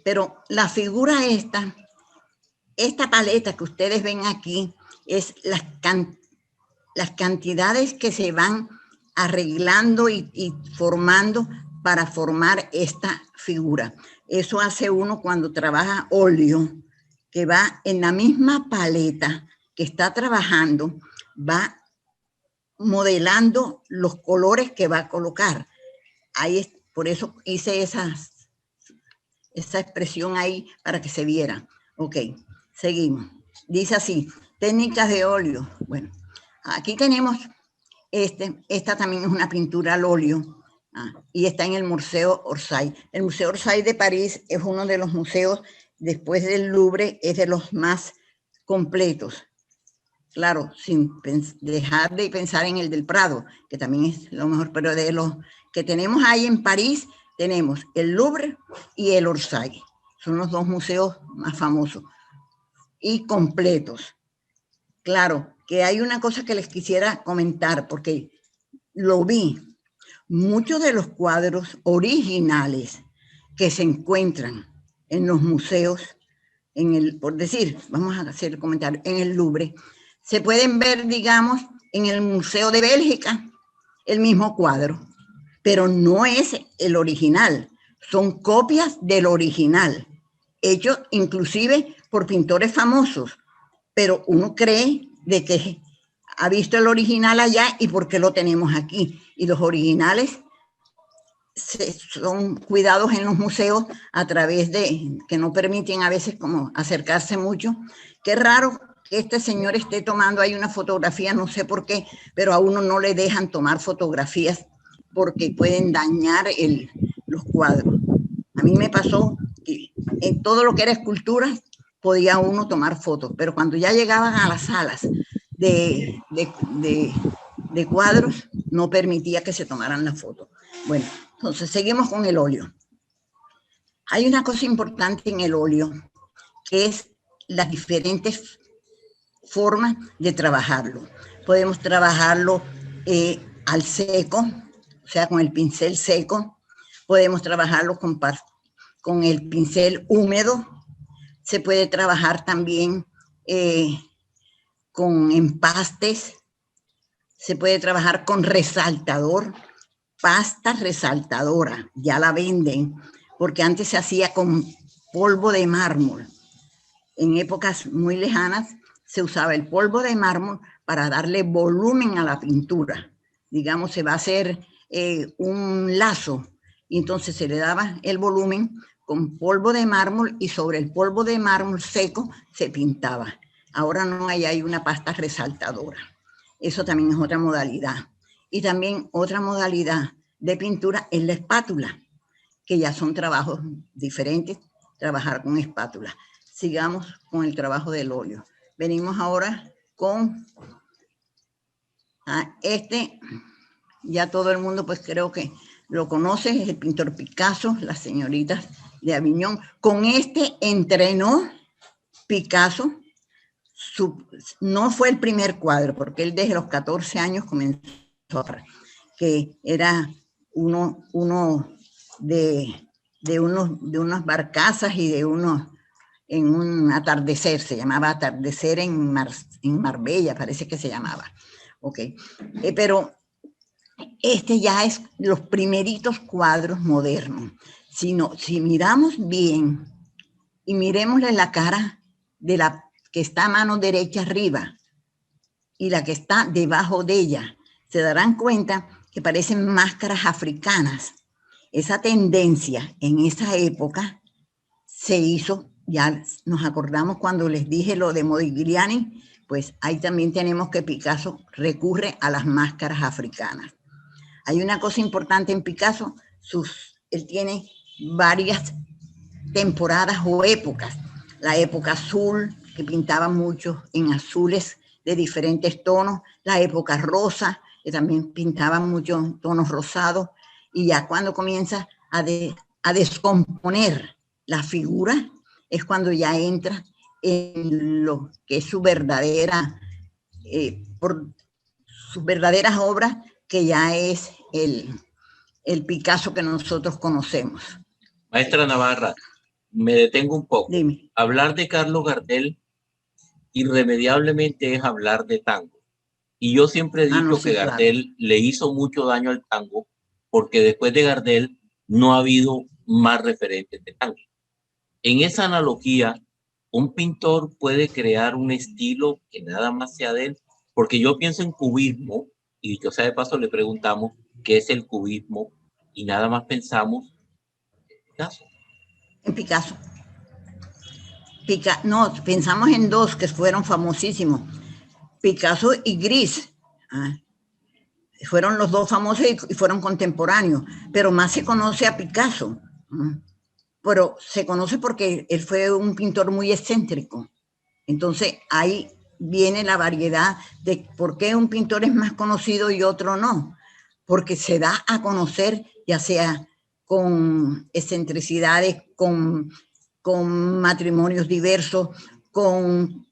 Pero la figura esta paleta que ustedes ven aquí es las cantidades que se van arreglando y formando para formar esta figura. Eso hace uno cuando trabaja óleo, que va en la misma paleta que está trabajando, va modelando los colores que va a colocar. Por eso hice esa expresión ahí para que se viera. Ok, seguimos. Dice así, técnicas de óleo. Bueno, aquí tenemos esta también es una pintura al óleo y está en el Museo Orsay. El Museo Orsay de París es uno de los museos, después del Louvre, es de los más completos. Claro, sin dejar de pensar en el del Prado, que también es lo mejor, pero de los que tenemos ahí en París, tenemos el Louvre y el Orsay. Son los dos museos más famosos y completos. Claro, que hay una cosa que les quisiera comentar, porque lo vi. Muchos de los cuadros originales que se encuentran en los museos, por decir, vamos a hacer el comentario, en el Louvre, se pueden ver, digamos, en el Museo de Bélgica, el mismo cuadro, pero no es el original, son copias del original, hechos inclusive por pintores famosos, pero uno cree de que ha visto el original allá y por qué lo tenemos aquí. Y los originales son cuidados en los museos a través de que no permiten a veces como acercarse mucho. Qué raro que este señor esté tomando ahí una fotografía, no sé por qué, pero a uno no le dejan tomar fotografías porque pueden dañar los cuadros. A mí me pasó que en todo lo que era escultura podía uno tomar fotos, pero cuando ya llegaban a las salas de cuadros, no permitía que se tomaran las fotos. Bueno, Entonces, seguimos con el óleo. Hay una cosa importante en el óleo, que es las diferentes formas de trabajarlo. Podemos trabajarlo al seco, o sea, con el pincel seco. Podemos trabajarlo con el pincel húmedo. Se puede trabajar también con empastes. Se puede trabajar con resaltador, pasta resaltadora, ya la venden, porque antes se hacía con polvo de mármol. En épocas muy lejanas se usaba el polvo de mármol para darle volumen a la pintura. Digamos, se va a hacer un lazo, y entonces se le daba el volumen con polvo de mármol, y sobre el polvo de mármol seco se pintaba. Ahora no hay una pasta resaltadora. Eso también es otra modalidad. Y también otra modalidad de pintura es la espátula, que ya son trabajos diferentes, trabajar con espátula. Sigamos con el trabajo del óleo. Venimos ahora con ya todo el mundo pues creo que lo conoce, es el pintor Picasso, las señoritas de Aviñón. Con este entrenó Picasso. No fue el primer cuadro, porque él desde los 14 años comenzó, que era uno de unas barcazas y de unos en un atardecer, se llamaba Atardecer en Marbella, parece que se llamaba. Okay. Pero este ya es los primeritos cuadros modernos. Si miramos bien y miremosle la cara de la que está a mano derecha arriba y la que está debajo de ella, se darán cuenta que parecen máscaras africanas. Esa tendencia en esa época se hizo, ya nos acordamos cuando les dije lo de Modigliani, pues ahí también tenemos que Picasso recurre a las máscaras africanas. Hay una cosa importante en Picasso, él tiene varias temporadas o épocas. La época azul, que pintaba mucho en azules de diferentes tonos, la época rosa, que también pintaba mucho tonos rosados, y ya cuando comienza a descomponer la figura, es cuando ya entra en lo que es sus verdaderas obras, que ya es el Picasso que nosotros conocemos. Maestra Navarra, me detengo un poco. Dime. Hablar de Carlos Gardel irremediablemente es hablar de tango. Y yo siempre he dicho que Gardel le hizo mucho daño al tango, porque después de Gardel no ha habido más referentes de tango. En esa analogía, un pintor puede crear un estilo que nada más sea de él, porque yo pienso en cubismo, y dicho sea de paso le preguntamos qué es el cubismo, y nada más pensamos en Picasso. En Picasso. No, pensamos en dos que fueron famosísimos, Picasso y Gris. Fueron los dos famosos y fueron contemporáneos, pero más se conoce a Picasso. Pero se conoce porque él fue un pintor muy excéntrico. Entonces ahí viene la variedad de por qué un pintor es más conocido y otro no. Porque se da a conocer, ya sea con excentricidades, con matrimonios diversos, con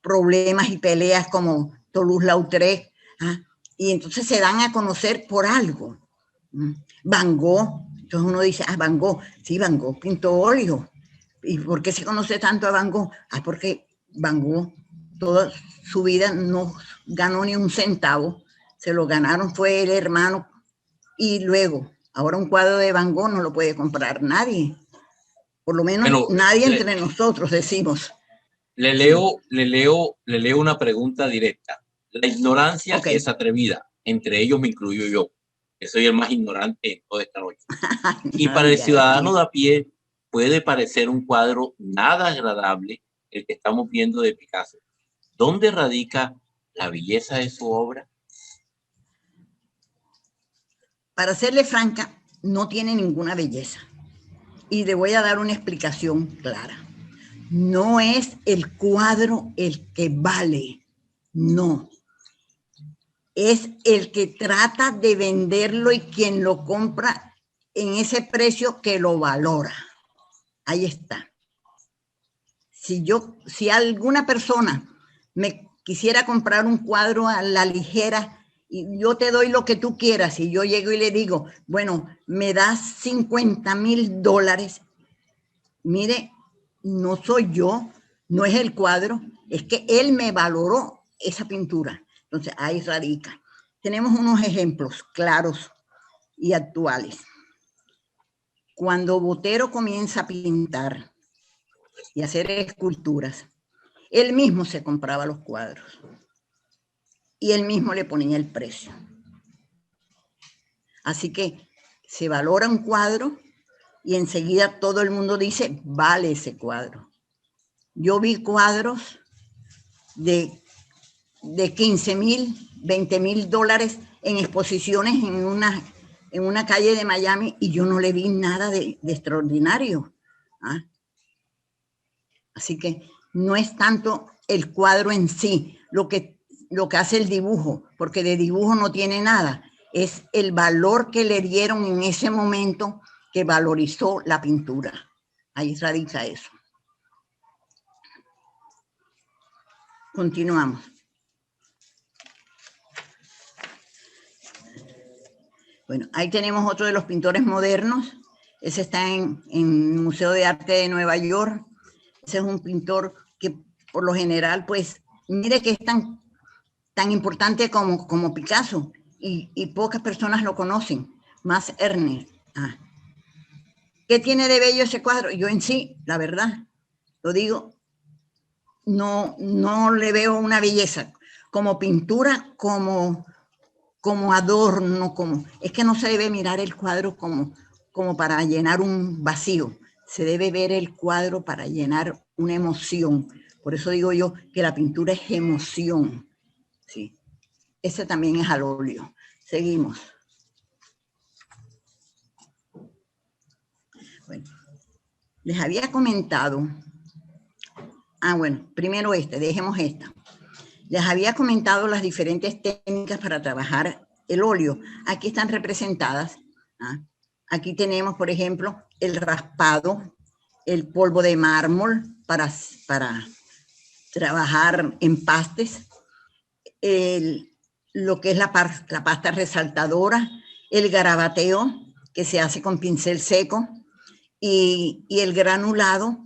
problemas y peleas como Toulouse-Lautrec, y entonces se dan a conocer por algo. Van Gogh, entonces uno dice, Van Gogh, sí, Van Gogh pintó óleo. ¿Y por qué se conoce tanto a Van Gogh? Porque Van Gogh toda su vida no ganó ni un centavo, se lo ganaron fue el hermano, y luego, ahora un cuadro de Van Gogh no lo puede comprar nadie, por lo menos nadie entre nosotros decimos. Le leo una pregunta directa. La ignorancia es atrevida, entre ellos me incluyo yo, que soy el más ignorante en toda esta noche. Y para el ciudadano de a pie puede parecer un cuadro nada agradable el que estamos viendo de Picasso. ¿Dónde radica la belleza de su obra? Para serle franca, no tiene ninguna belleza. Y le voy a dar una explicación clara. No es el cuadro el que vale, no. Es el que trata de venderlo y quien lo compra en ese precio que lo valora. Ahí está. Si alguna persona me quisiera comprar un cuadro a la ligera y yo te doy lo que tú quieras y yo llego y le digo, bueno, me das $50,000, mire, no soy yo, no es el cuadro, es que él me valoró esa pintura. Entonces, ahí radica. Tenemos unos ejemplos claros y actuales. Cuando Botero comienza a pintar y hacer esculturas, él mismo se compraba los cuadros y él mismo le ponía el precio. Así que se valora un cuadro y enseguida todo el mundo dice, vale ese cuadro. Yo vi cuadros de $15,000, $20,000 en exposiciones en una calle de Miami y yo no le vi nada de extraordinario. ¿Ah? Así que no es tanto el cuadro en sí, lo que hace el dibujo, porque de dibujo no tiene nada, es el valor que le dieron en ese momento que valorizó la pintura. Ahí radica eso. Continuamos. Bueno, ahí tenemos otro de los pintores modernos. Ese está en el Museo de Arte de Nueva York. Ese es un pintor que por lo general, pues, mire que es tan importante como Picasso y pocas personas lo conocen, más Ernest. ¿Qué tiene de bello ese cuadro? Yo en sí, la verdad, lo digo, no le veo una belleza como pintura, como adorno, es que no se debe mirar el cuadro como para llenar un vacío, se debe ver el cuadro para llenar una emoción. Por eso digo yo que la pintura es emoción. Sí. Ese también es al óleo. Seguimos. Bueno, les había comentado. Bueno, primero dejemos esta. Les había comentado las diferentes técnicas para trabajar el óleo. Aquí están representadas. Aquí tenemos, por ejemplo, el raspado, el polvo de mármol para trabajar empastes, lo que es la pasta resaltadora, el garabateo que se hace con pincel seco y el granulado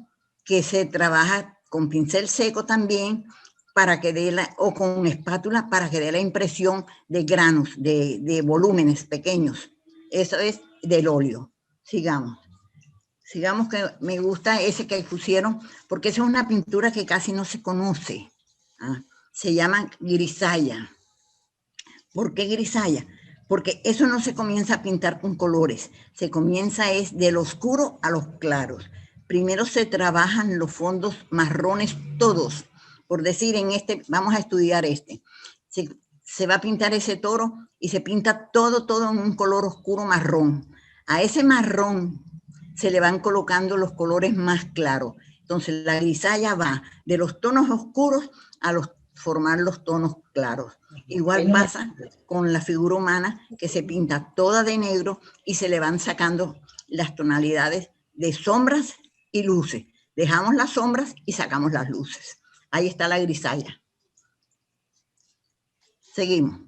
que se trabaja con pincel seco también para que dé o con espátula para que dé la impresión de granos, de volúmenes pequeños. Eso es del óleo. Sigamos que me gusta ese que pusieron porque esa es una pintura que casi no se conoce. Se llama grisalla. ¿Por qué grisalla? Porque eso no se comienza a pintar con colores, se comienza es del oscuro a los claros. Primero se trabajan los fondos marrones todos, por decir vamos a estudiar se va a pintar ese toro y se pinta todo en un color oscuro marrón. A ese marrón se le van colocando los colores más claros. Entonces la grisalla va de los tonos oscuros a formar los tonos claros. Igual pasa con la figura humana que se pinta toda de negro y se le van sacando las tonalidades de sombras y luces. Dejamos las sombras y sacamos las luces. Ahí está la grisalla. Seguimos.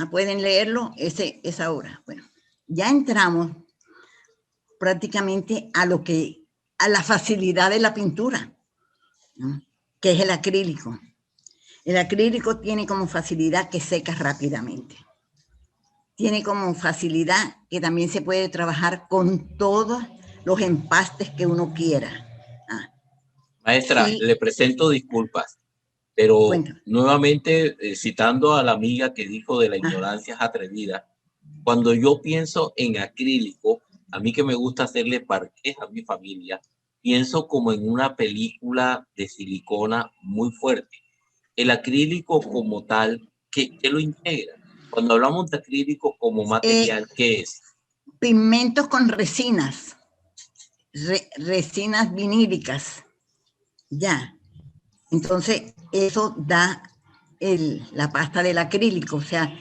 Pueden leerlo, esa obra. Bueno, ya entramos prácticamente a la facilidad de la pintura, ¿no? Que es el acrílico. El acrílico tiene como facilidad que seca rápidamente. Tiene como facilidad que también se puede trabajar con todos los empastes que uno quiera. Maestra, le presento disculpas, pero Cuéntame. Nuevamente citando a la amiga que dijo de la ignorancia es atrevida, cuando yo pienso en acrílico, a mí que me gusta hacerle parques a mi familia, pienso como en una película de silicona muy fuerte. El acrílico como tal, ¿qué lo integra? Cuando hablamos de acrílico como material, ¿qué es? Pigmentos con resinas, resinas vinílicas, ya. Entonces, eso da la pasta del acrílico, o sea,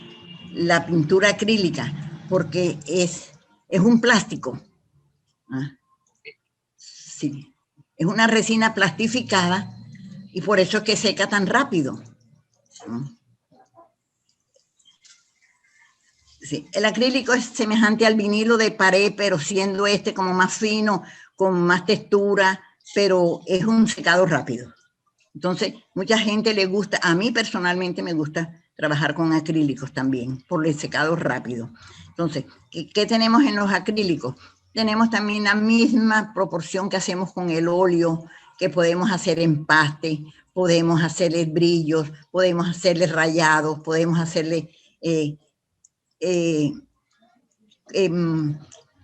la pintura acrílica. porque es un plástico. ¿Ah? Sí, es una resina plastificada y por eso es que seca tan rápido. Sí, el acrílico es semejante al vinilo de pared, pero siendo como más fino, con más textura, pero es un secado rápido. Entonces, mucha gente le gusta, a mí personalmente me gusta trabajar con acrílicos también, por el secado rápido. Entonces, ¿qué tenemos en los acrílicos? Tenemos también la misma proporción que hacemos con el óleo, que podemos hacer empaste, podemos hacerle brillos, podemos hacerle rayados, podemos hacerle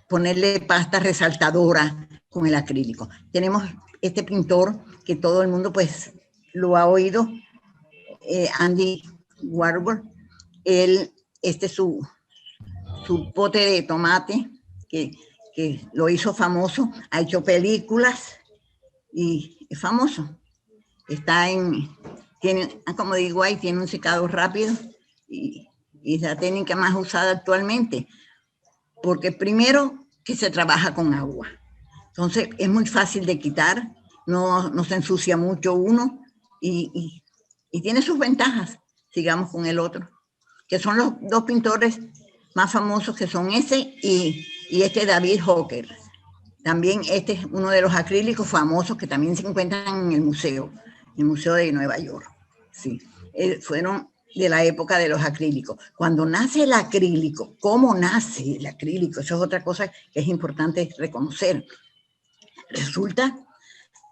ponerle pasta resaltadora con el acrílico. Tenemos este pintor que todo el mundo pues lo ha oído, Andy Warhol. Él, su pote de tomate que lo hizo famoso, ha hecho películas y es famoso. Tiene, como digo ahí, tiene un secado rápido y es la técnica más usada actualmente, porque primero que se trabaja con agua. Entonces es muy fácil de quitar, no se ensucia mucho uno y tiene sus ventajas. Sigamos con el otro, que son los dos pintores más famosos, que son ese y David Hockney. También este es uno de los acrílicos famosos que también se encuentran en el museo de Nueva York. Sí, fueron de la época de los acrílicos. Cuando nace el acrílico, ¿cómo nace el acrílico? Eso es otra cosa que es importante reconocer. Resulta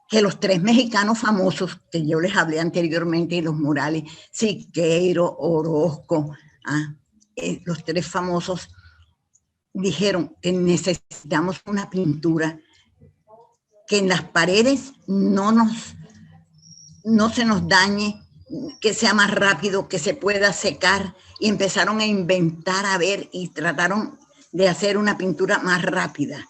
que los tres mexicanos famosos que yo les hablé anteriormente, los murales, Siqueiro, Orozco, los tres famosos dijeron que necesitamos una pintura que en las paredes no se nos dañe, que sea más rápido, que se pueda secar, y empezaron a inventar, a ver, y trataron de hacer una pintura más rápida.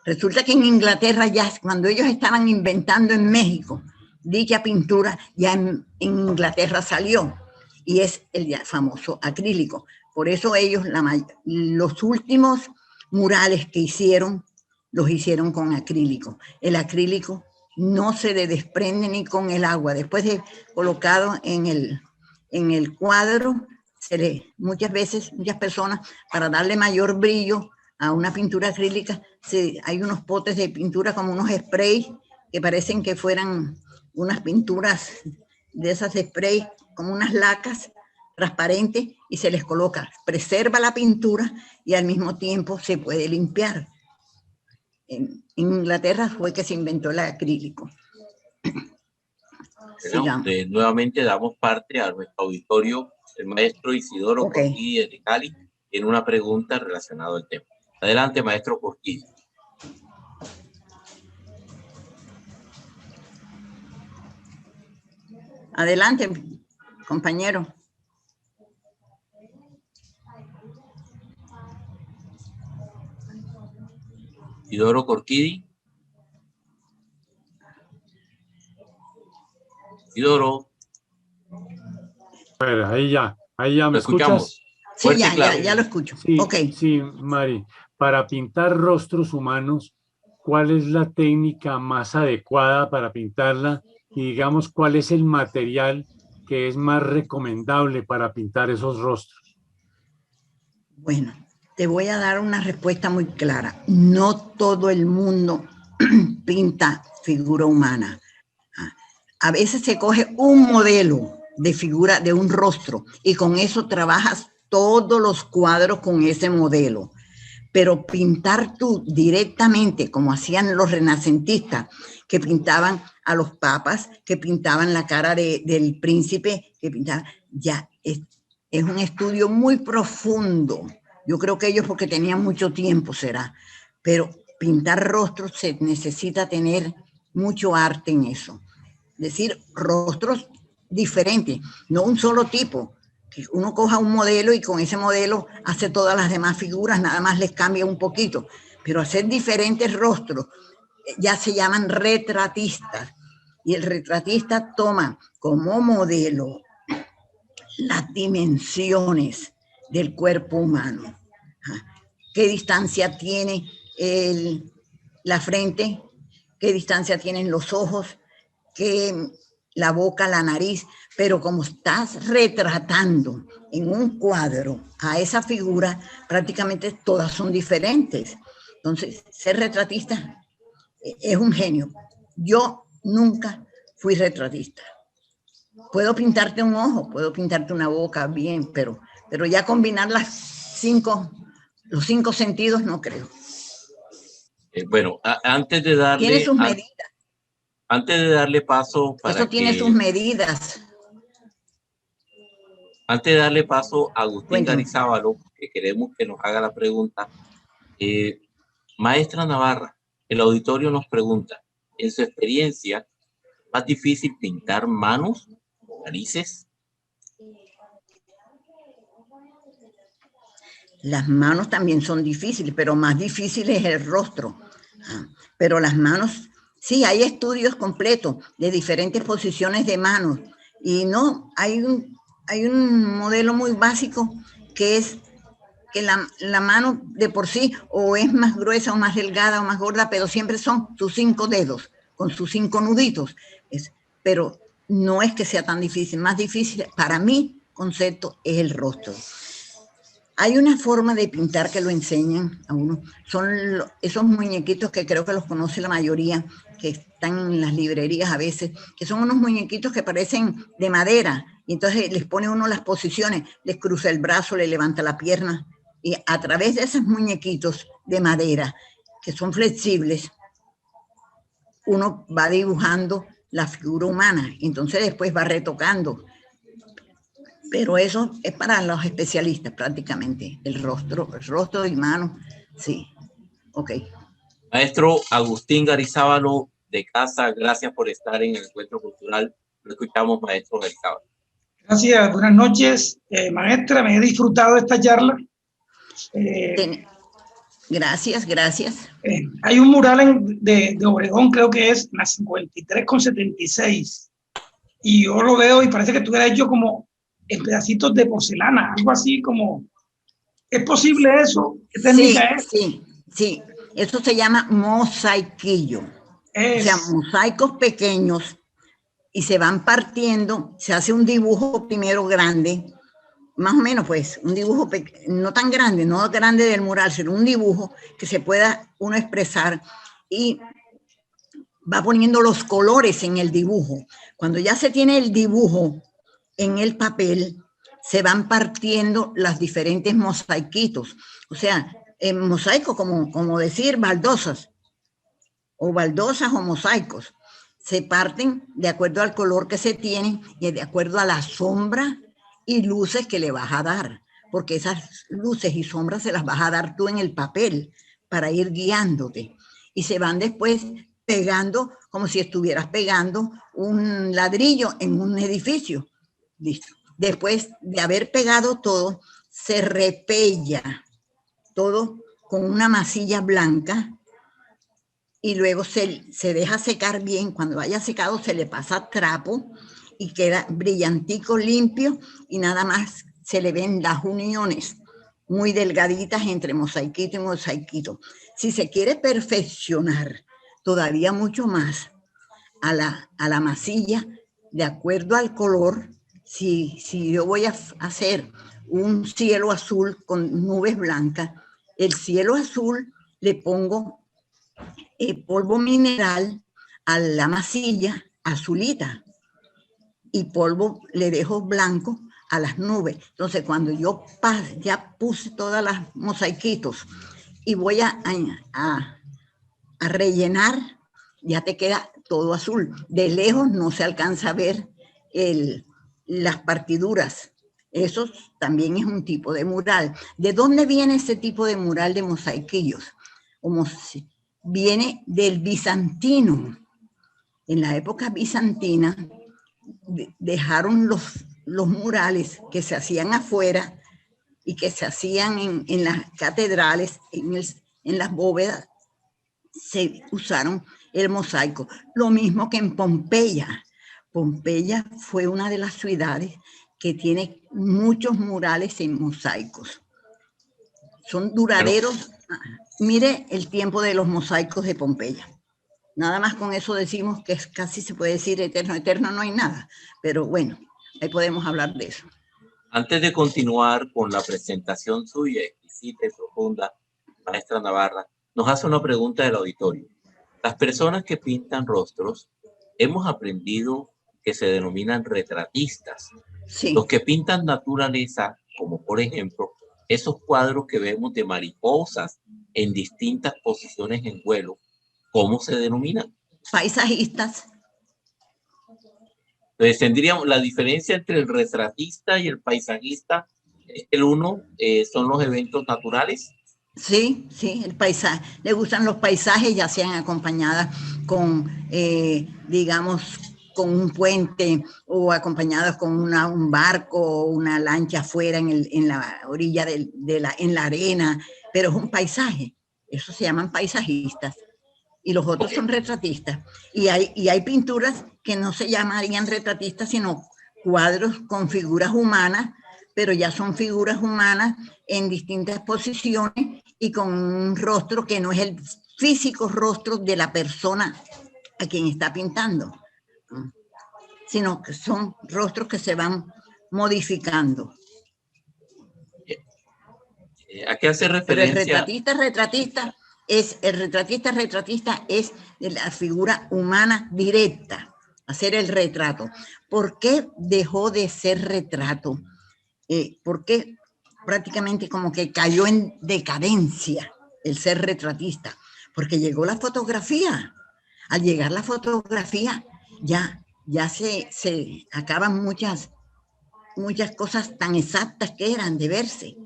Resulta que en Inglaterra, ya cuando ellos estaban inventando en México, dicha pintura ya en Inglaterra salió, y es el ya famoso acrílico. Por eso ellos, los últimos murales que hicieron, los hicieron con acrílico. El acrílico no se le desprende ni con el agua. Después de colocado en el cuadro, muchas veces, muchas personas, para darle mayor brillo a una pintura acrílica, hay unos potes de pintura como unos sprays que parecen que fueran unas pinturas de esas sprays, como unas lacas transparentes, y se les coloca, preserva la pintura y al mismo tiempo se puede limpiar. En Inglaterra fue que se inventó el acrílico. Bueno, nuevamente damos parte a nuestro auditorio. El maestro Isidoro Corquidi de Cali tiene una pregunta relacionada al tema. Adelante, maestro Corquidi. Adelante, compañero. Isidoro Corquidi. Isidoro. A ver, ahí ya me escuchas. Sí, ya lo escucho. Sí, okay. Sí, Mari. Para pintar rostros humanos, ¿cuál es la técnica más adecuada para pintarla? Y digamos, ¿cuál es el material que es más recomendable para pintar esos rostros? Bueno, te voy a dar una respuesta muy clara. No todo el mundo pinta figura humana. A veces se coge un modelo de figura, de un rostro, y con eso trabajas todos los cuadros con ese modelo. Pero pintar tú directamente, como hacían los renacentistas, que pintaban a los papas, que pintaban la cara del príncipe, que pintaban, ya es un estudio muy profundo. Yo creo que ellos, porque tenían mucho tiempo, será. Pero pintar rostros se necesita tener mucho arte en eso. Es decir, rostros diferentes, no un solo tipo. Que uno coja un modelo y con ese modelo hace todas las demás figuras, nada más les cambia un poquito. Pero hacer diferentes rostros ya se llaman retratistas. Y el retratista toma como modelo las dimensiones del cuerpo humano. qué distancia tiene la frente, qué distancia tienen los ojos, la boca, la nariz, pero como estás retratando en un cuadro a esa figura, prácticamente todas son diferentes. Entonces, ser retratista es un genio. Yo nunca fui retratista. Puedo pintarte un ojo, puedo pintarte una boca, bien, pero ya combinar los 5 sentidos no creo. Bueno, antes de darle... Tiene sus medidas. Antes de darle paso para Eso tiene sus medidas. Antes de darle paso a Agustín Cuéntame. Garizábalo, que queremos que nos haga la pregunta, maestra Navarra, el auditorio nos pregunta, en su experiencia, ¿es más difícil pintar manos o narices? Las manos también son difíciles, pero más difícil es el rostro. Pero las manos, sí, hay estudios completos de diferentes posiciones de manos. Y no, hay un modelo muy básico que es que la mano de por sí o es más gruesa o más delgada o más gorda, pero siempre son tus 5 dedos, con sus 5 nuditos. Pero no es que sea tan difícil. Más difícil, para mí, concepto, es el rostro. Hay una forma de pintar que lo enseñan a uno. Son esos muñequitos que creo que los conoce la mayoría, que están en las librerías a veces, que son unos muñequitos que parecen de madera. Y entonces les pone uno las posiciones, les cruza el brazo, le levanta la pierna. Y a través de esos muñequitos de madera, que son flexibles, uno va dibujando la figura humana. Y entonces después va retocando. Pero eso es para los especialistas prácticamente, el rostro y mano, sí, ok. Maestro Agustín Garizábalo de casa, gracias por estar en el Encuentro Cultural. Lo escuchamos, maestro Garizábalo. Gracias, buenas noches, maestra, me he disfrutado de esta charla. Gracias. Hay un mural de Obregón, creo que es la 53 con 76, y yo lo veo y parece que estuviera hecho como en pedacitos de porcelana, algo así como, ¿es posible eso? ¿Qué técnica es? Sí, eso se llama mosaiquillo, o sea, mosaicos pequeños y se van partiendo, se hace un dibujo primero grande, más o menos pues, un dibujo no tan grande, no grande del mural, sino un dibujo que se pueda uno expresar y va poniendo los colores en el dibujo. Cuando ya se tiene el dibujo en el papel, se van partiendo las diferentes mosaiquitos. O sea, en mosaico, como decir baldosas o mosaicos, se parten de acuerdo al color que se tiene y de acuerdo a la sombra y luces que le vas a dar, porque esas luces y sombras se las vas a dar tú en el papel para ir guiándote. Y se van después pegando como si estuvieras pegando un ladrillo en un edificio. Listo. Después de haber pegado todo, se repella todo con una masilla blanca y luego se deja secar bien. Cuando haya secado se le pasa trapo y queda brillantico, limpio, y nada más se le ven las uniones muy delgaditas entre mosaiquito y mosaiquito. Si se quiere perfeccionar todavía mucho más a la masilla, de acuerdo al color, si yo voy a hacer un cielo azul con nubes blancas, el cielo azul le pongo polvo mineral a la masilla azulita y polvo le dejo blanco a las nubes. Entonces, cuando yo ya puse todas las mosaiquitos y voy a rellenar, ya te queda todo azul. De lejos no se alcanza a ver las partiduras. Eso también es un tipo de mural. ¿De dónde viene ese tipo de mural de mosaiquillos? Viene del bizantino. En la época bizantina dejaron los murales que se hacían afuera y que se hacían en las catedrales, en las bóvedas, se usaron el mosaico. Lo mismo que en Pompeya. Pompeya fue una de las ciudades que tiene muchos murales en mosaicos. son duraderos. Mire el tiempo de los mosaicos de Pompeya. Nada más con eso decimos que es casi, se puede decir, eterno. Eterno no hay nada, pero bueno, ahí podemos hablar de eso. Antes de continuar con la presentación suya, exquisita y profunda, maestra Navarra, nos hace una pregunta del auditorio. Las personas que pintan rostros, hemos aprendido que se denominan retratistas. Sí. Los que pintan naturaleza, como por ejemplo, esos cuadros que vemos de mariposas en distintas posiciones en vuelo, ¿cómo se denominan? Paisajistas. Entonces tendríamos la diferencia entre el retratista y el paisajista. El uno son los eventos naturales. Sí, sí, el paisaje. Le gustan los paisajes, ya sean acompañadas con, digamos, con un puente o acompañados con un barco o una lancha afuera en la orilla en la arena, pero es un paisaje. Eso se llaman paisajistas. Y los otros son retratistas. Y hay pinturas que no se llamarían retratistas, sino cuadros con figuras humanas, pero ya son figuras humanas en distintas posiciones y con un rostro que no es el físico rostro de la persona a quien está pintando, sino que son rostros que se van modificando. ¿A qué hace referencia? Pero el retratista es de la figura humana directa, hacer el retrato. ¿Por qué dejó de ser retrato? ¿Por qué prácticamente como que cayó en decadencia el ser retratista? Porque llegó la fotografía. Al llegar la fotografía ya se acaban muchas cosas tan exactas que eran de verse,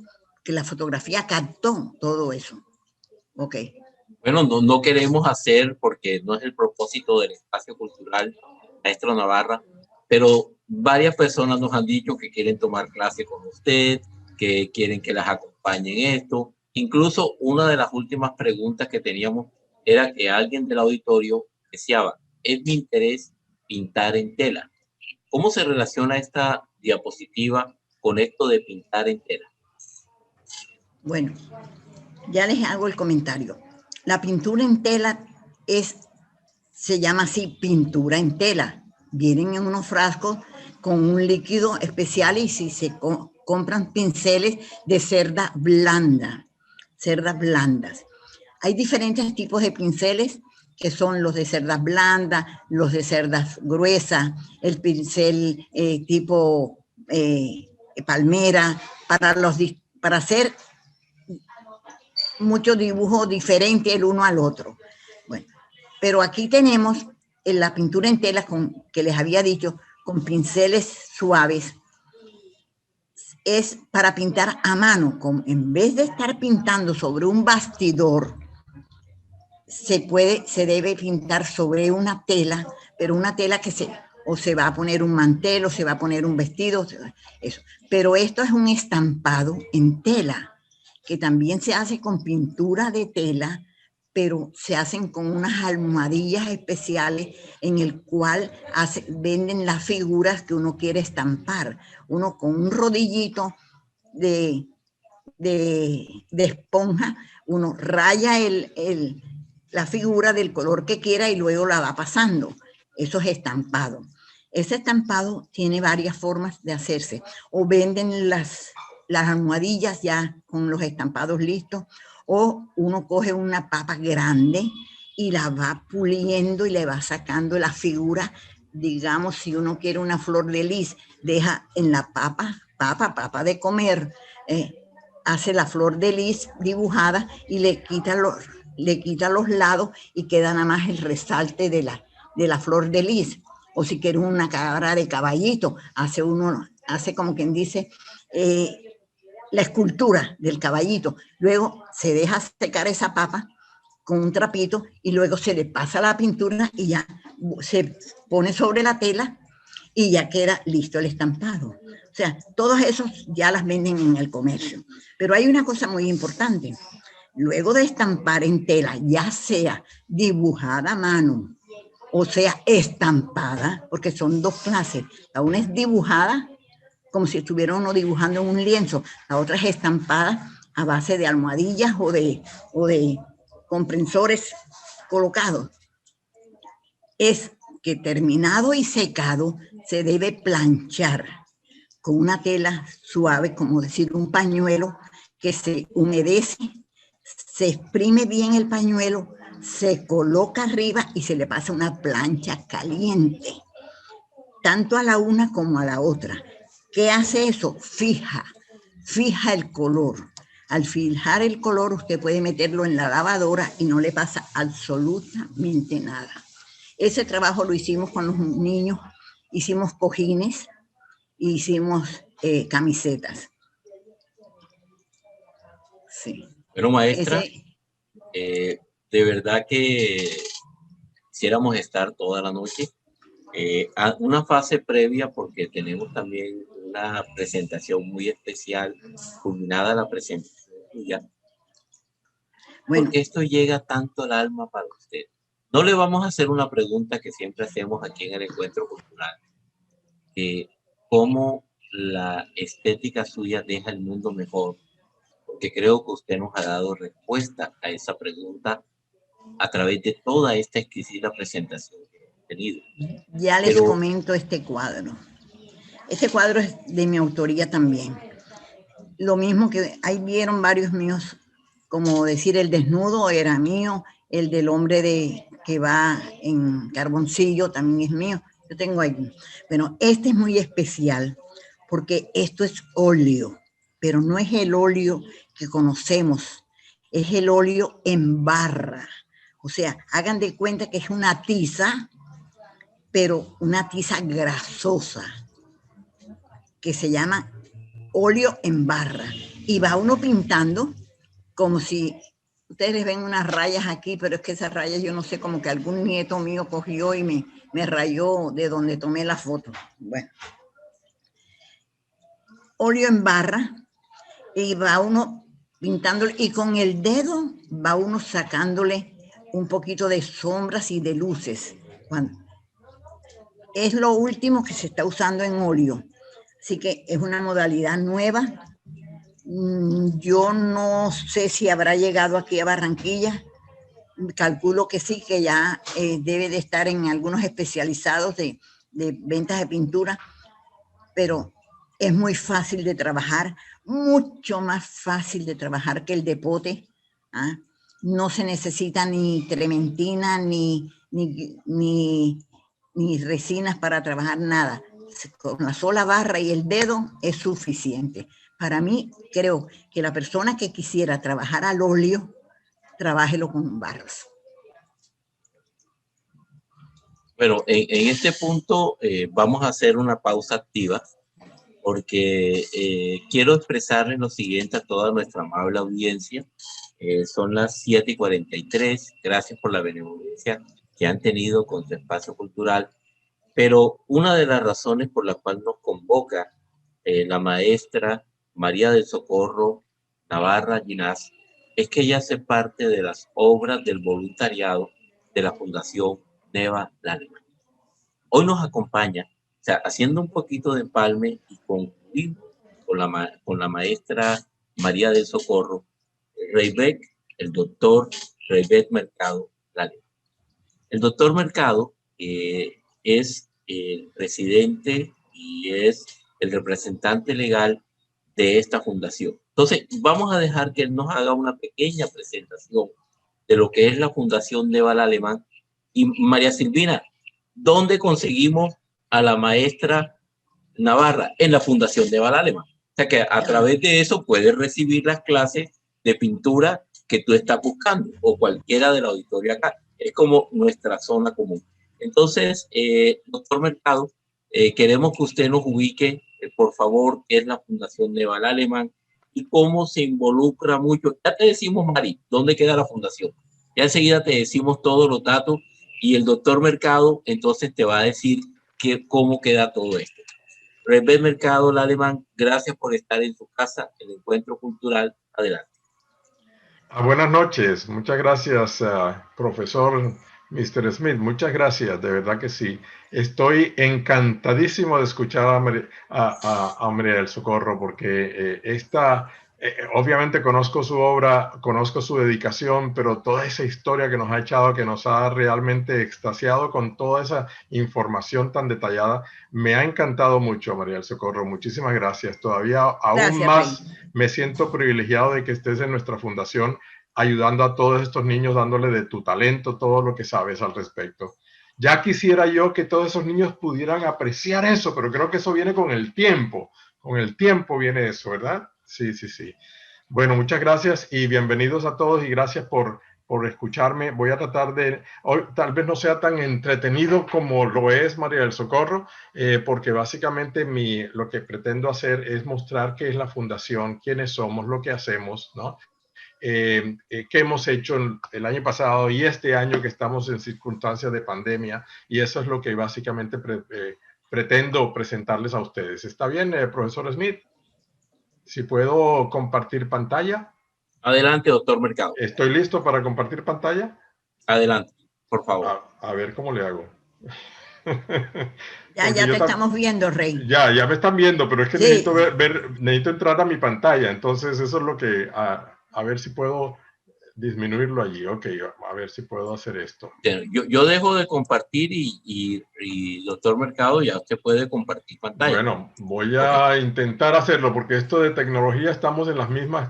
que la fotografía captó todo eso. Ok. Bueno, no queremos hacer, porque no es el propósito del espacio cultural, maestro Navarra, pero varias personas nos han dicho que quieren tomar clase con usted, que quieren que las acompañe en esto. Incluso una de las últimas preguntas que teníamos era que alguien del auditorio deseaba, es mi interés pintar en tela. ¿Cómo se relaciona esta diapositiva con esto de pintar en tela? Bueno, ya les hago el comentario. La pintura en tela se llama así, pintura en tela. Vienen en unos frascos con un líquido especial y si se compran pinceles de cerda blanda, cerdas blandas. Hay diferentes tipos de pinceles que son los de cerdas blandas, los de cerdas gruesas, el pincel tipo palmera, para hacer muchos dibujos diferentes el uno al otro. Bueno, pero aquí tenemos en la pintura en tela, que les había dicho, con pinceles suaves, es para pintar a mano. En vez de estar pintando sobre un bastidor, se debe pintar sobre una tela, pero una tela que se va a poner un mantel o se va a poner un vestido, eso. Pero esto es un estampado en tela, que también se hace con pintura de tela, pero se hacen con unas almohadillas especiales en el cual venden las figuras que uno quiere estampar. Uno con un rodillito de esponja, uno raya la figura del color que quiera y luego la va pasando. Eso es estampado. Ese estampado tiene varias formas de hacerse. O venden las almohadillas ya con los estampados listos, o uno coge una papa grande y la va puliendo y le va sacando la figura. Digamos, si uno quiere una flor de lis, deja en la papa de comer, hace la flor de lis dibujada y le quita los lados y queda nada más el resalte de la flor de lis. O si quiere una cabra de caballito, hace como quien dice la escultura del caballito. Luego se deja secar esa papa con un trapito y luego se le pasa la pintura y ya se pone sobre la tela y ya queda listo el estampado. O sea, todos esos ya las venden en el comercio. Pero hay una cosa muy importante. Luego de estampar en tela, ya sea dibujada a mano o sea estampada, porque son dos clases. La una es dibujada, como si estuviera uno dibujando en un lienzo. La otra es estampada, a base de almohadillas o de compresores colocados, es que terminado y secado se debe planchar con una tela suave, como decir un pañuelo, que se humedece, se exprime bien el pañuelo, se coloca arriba y se le pasa una plancha caliente, tanto a la una como a la otra. ¿Qué hace eso? Fija el color. Al fijar el color, usted puede meterlo en la lavadora y no le pasa absolutamente nada. Ese trabajo lo hicimos con los niños, hicimos cojines, hicimos camisetas. Sí. Bueno, maestra, de verdad que quisiéramos estar toda la noche. A una fase previa, porque tenemos también una presentación muy especial, culminada la presentación tuya. Bueno, porque esto llega tanto al alma para usted. No le vamos a hacer una pregunta que siempre hacemos aquí en el Encuentro Cultural. ¿Cómo la estética suya deja el mundo mejor? Porque creo que usted nos ha dado respuesta a esa pregunta a través de toda esta exquisita presentación que hemos tenido. Ya les comento este cuadro. Este cuadro es de mi autoría también. Lo mismo que ahí vieron varios míos, como decir el desnudo era mío, el del hombre que va en carboncillo también es mío. Yo tengo ahí. Bueno, este es muy especial porque esto es óleo, pero no es el óleo que conocemos, es el óleo en barra. O sea, hagan de cuenta que es una tiza, pero una tiza grasosa, que se llama óleo en barra. Y va uno pintando como si, ustedes les ven unas rayas aquí, pero es que esas rayas yo no sé, como que algún nieto mío cogió y me rayó de donde tomé la foto. Bueno. Óleo en barra, y va uno pintándole, y con el dedo va uno sacándole un poquito de sombras y de luces. Es lo último que se está usando en óleo, así que es una modalidad nueva. Yo no sé si habrá llegado aquí a Barranquilla, calculo que sí, que ya debe de estar en algunos especializados de ventas de pintura, pero es muy fácil de trabajar, mucho más fácil de trabajar que el de pote. ¿Ah? No se necesita ni trementina, ni resinas para trabajar, nada. Con la sola barra y el dedo es suficiente. Para mí, creo que la persona que quisiera trabajar al óleo, trabájelo con barras. Bueno, en este punto vamos a hacer una pausa activa, porque quiero expresarles lo siguiente a toda nuestra amable audiencia. Son las 7:43. Gracias por la benevolencia que han tenido con su espacio cultural. Pero una de las razones por las cuales nos convoca la maestra María del Socorro Navarra Ginás es que ella hace parte de las obras del voluntariado de la Fundación Neva Laleman. Hoy nos acompaña, o sea, haciendo un poquito de empalme y concluir con la maestra María del Socorro, el doctor Reybeck Mercado Laleman. El doctor Mercado es el presidente y es el representante legal de esta fundación. Entonces, vamos a dejar que él nos haga una pequeña presentación de lo que es la Fundación Neva Laleman. Y María Silvina, ¿dónde conseguimos a la maestra Navarra? En la Fundación Neva Laleman. O sea que a través de eso puedes recibir las clases de pintura que tú estás buscando, o cualquiera del auditorio acá. Es como nuestra zona común. Entonces, doctor Mercado, queremos que usted nos ubique, por favor, qué es la Fundación Neva Laleman y cómo se involucra mucho. Ya te decimos, Mari, dónde queda la fundación. Ya enseguida te decimos todos los datos y el doctor Mercado entonces te va a decir cómo queda todo esto. Reybeck Mercado Laleman, gracias por estar en su casa, el Encuentro Cultural. Adelante. Buenas noches, muchas gracias, profesor Mr. Smith, muchas gracias, de verdad que sí. Estoy encantadísimo de escuchar a María del Socorro, porque esta obviamente conozco su obra, conozco su dedicación, pero toda esa historia que nos ha echado, que nos ha realmente extasiado con toda esa información tan detallada, me ha encantado mucho, María del Socorro. Muchísimas gracias. Todavía aún Gracias, más Rey. me siento privilegiado de que estés en nuestra fundación ayudando a todos estos niños, dándole de tu talento todo lo que sabes al respecto. Ya quisiera yo que todos esos niños pudieran apreciar eso, pero creo que eso viene con el tiempo. Con el tiempo viene eso, ¿verdad? Sí, sí, sí. Bueno, muchas gracias y bienvenidos a todos y gracias por escucharme. Voy a tratar de, hoy tal vez no sea tan entretenido como lo es María del Socorro, porque básicamente lo que pretendo hacer es mostrar qué es la fundación, quiénes somos, lo que hacemos, ¿no? Qué hemos hecho el año pasado y este año que estamos en circunstancias de pandemia, y eso es lo que básicamente pretendo presentarles a ustedes. ¿Está bien, profesor Smith? Si puedo compartir pantalla. Adelante, doctor Mercado. ¿Estoy listo para compartir pantalla? Adelante, por favor. A ver cómo le hago. Ya te estamos viendo, Rey. Ya me están viendo, pero es que Sí. necesito necesito entrar a mi pantalla. Entonces eso es lo que, a ver si puedo disminuirlo allí. Ok, a ver si puedo hacer esto. Yo dejo de compartir y doctor Mercado, ya usted puede compartir pantalla. Bueno, voy a intentar hacerlo porque esto de tecnología estamos en las mismas,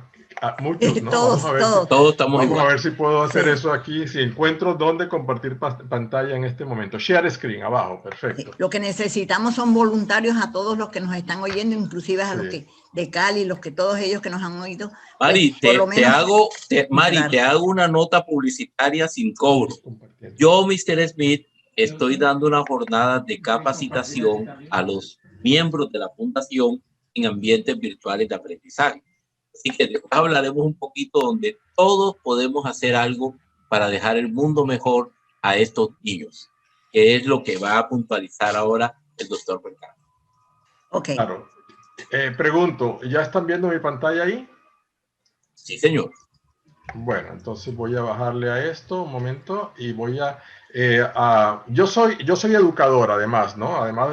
muchos, ¿no? Todos, vamos a ver todos estamos vamos igual. a ver si puedo hacer eso aquí, si encuentro dónde compartir pantalla en este momento. Share screen, abajo, perfecto. Lo que necesitamos son voluntarios a todos los que nos están oyendo, inclusive a los que de Cali, todos ellos que nos han oído. Mari, pues, por lo menos, te hago una nota publicitaria sin cobro. Yo, Mr. Smith, estoy dando una jornada de capacitación a los miembros de la fundación en ambientes virtuales de aprendizaje. Así que después hablaremos un poquito donde todos podemos hacer algo para dejar el mundo mejor a estos niños, que es lo que va a puntualizar ahora el doctor Mercado. Ok. Claro. Pregunto, ¿ya están viendo mi pantalla ahí? Sí, señor. Bueno, entonces voy a bajarle a esto un momento y voy yo soy educador además, ¿no? Además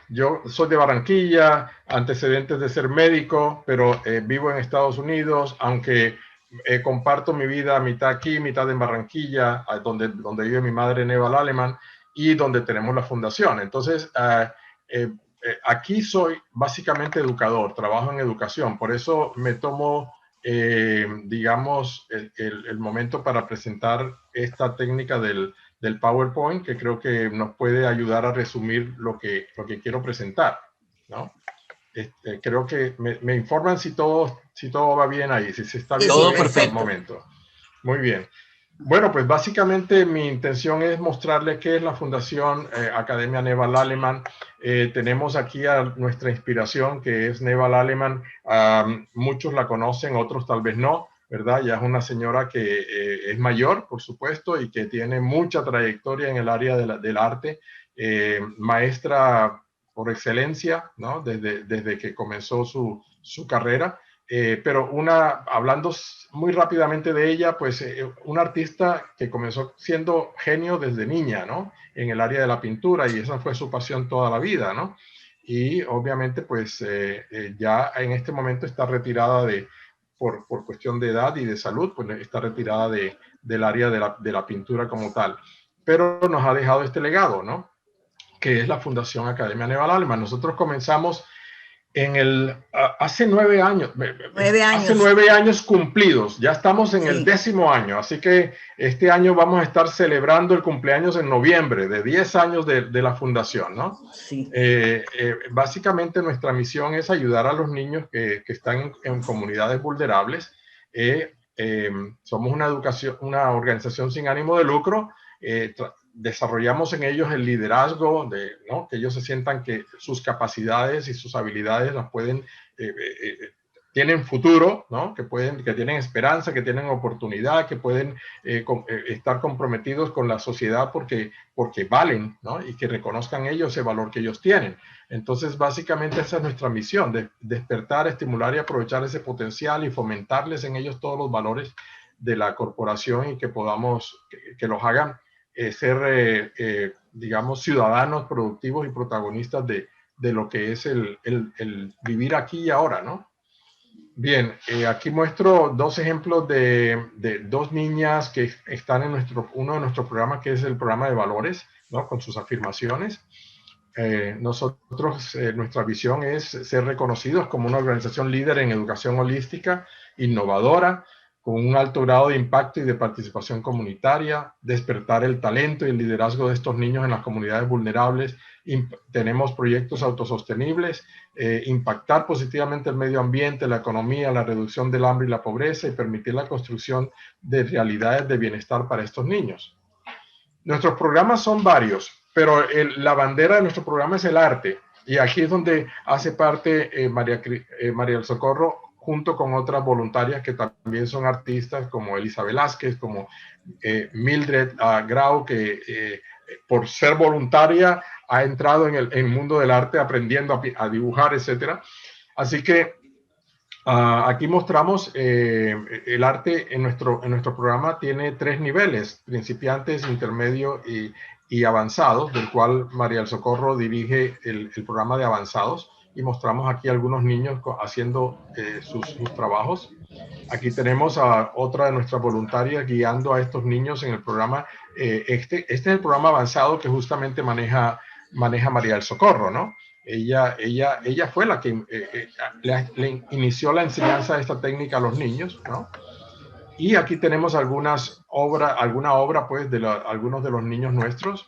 yo soy de Barranquilla, antecedentes de ser médico, pero vivo en Estados Unidos, aunque comparto mi vida mitad aquí, mitad en Barranquilla, donde vive mi madre Neva Aleman y donde tenemos la fundación. Entonces, aquí soy básicamente educador, trabajo en educación, por eso me tomo digamos, el momento para presentar esta técnica del PowerPoint, que creo que nos puede ayudar a resumir lo que quiero presentar, ¿no? Creo que me informan si todo va bien ahí, si se está viendo todo bien perfecto. hasta el momento. Muy bien. Bueno, pues básicamente mi intención es mostrarles qué es la Fundación Academia Neva Aleman. Tenemos aquí a nuestra inspiración, que es Neva Aleman. Muchos la conocen, otros tal vez no, ¿verdad? Ya es una señora que es mayor, por supuesto, y que tiene mucha trayectoria en el área del arte. Maestra por excelencia, ¿no? Desde que comenzó su carrera. Pero hablando muy rápidamente de ella, pues una artista que comenzó siendo genio desde niña, ¿no? En el área de la pintura, y esa fue su pasión toda la vida, ¿no? Y obviamente, pues ya en este momento está retirada por cuestión de edad y de salud, pues está retirada del área de la pintura como tal. Pero nos ha dejado este legado, ¿no? Que es la Fundación Academia Neva Aleman. Nosotros comenzamos hace 9 años. 9 años. Hace 9 años cumplidos. Ya estamos en el 10º año. Así que este año vamos a estar celebrando el cumpleaños en noviembre de 10 años de la fundación, ¿no? Sí. Básicamente nuestra misión es ayudar a los niños que están en comunidades vulnerables. Somos una organización sin ánimo de lucro. Desarrollamos en ellos el liderazgo, ¿no? Que ellos se sientan que sus capacidades y sus habilidades las tienen futuro, ¿no? Que tienen esperanza, que tienen oportunidad, que pueden estar comprometidos con la sociedad porque valen, ¿no? Y que reconozcan ellos ese valor que ellos tienen. Entonces, básicamente esa es nuestra misión, despertar, estimular y aprovechar ese potencial y fomentarles en ellos todos los valores de la corporación y que podamos, que los hagan ser, digamos, ciudadanos productivos y protagonistas de lo que es el vivir aquí y ahora, ¿no? Bien, aquí muestro dos ejemplos de dos niñas que están en uno de nuestros programas, que es el programa de valores, ¿no? Con sus afirmaciones. Nosotros, nuestra visión es ser reconocidos como una organización líder en educación holística, innovadora, con un alto grado de impacto y de participación comunitaria, despertar el talento y el liderazgo de estos niños en las comunidades vulnerables. Tenemos proyectos autosostenibles, impactar positivamente el medio ambiente, la economía, la reducción del hambre y la pobreza y permitir la construcción de realidades de bienestar para estos niños. Nuestros programas son varios, pero la bandera de nuestro programa es el arte. Y aquí es donde hace parte María del Socorro, junto con otras voluntarias que también son artistas, como Elisa Velázquez, como Mildred Grau, que por ser voluntaria ha entrado en el mundo del arte aprendiendo a dibujar, etc. Así que aquí mostramos el arte en nuestro programa. Tiene 3 niveles: principiantes, intermedio y avanzados, del cual María del Socorro dirige el programa de avanzados. Y mostramos aquí algunos niños haciendo sus trabajos. Aquí tenemos a otra de nuestras voluntarias guiando a estos niños en el programa. Este es el programa avanzado que justamente maneja María del Socorro, ¿no? Ella fue la que le inició la enseñanza de esta técnica a los niños, ¿no? Y aquí tenemos alguna obra pues de algunos de los niños nuestros.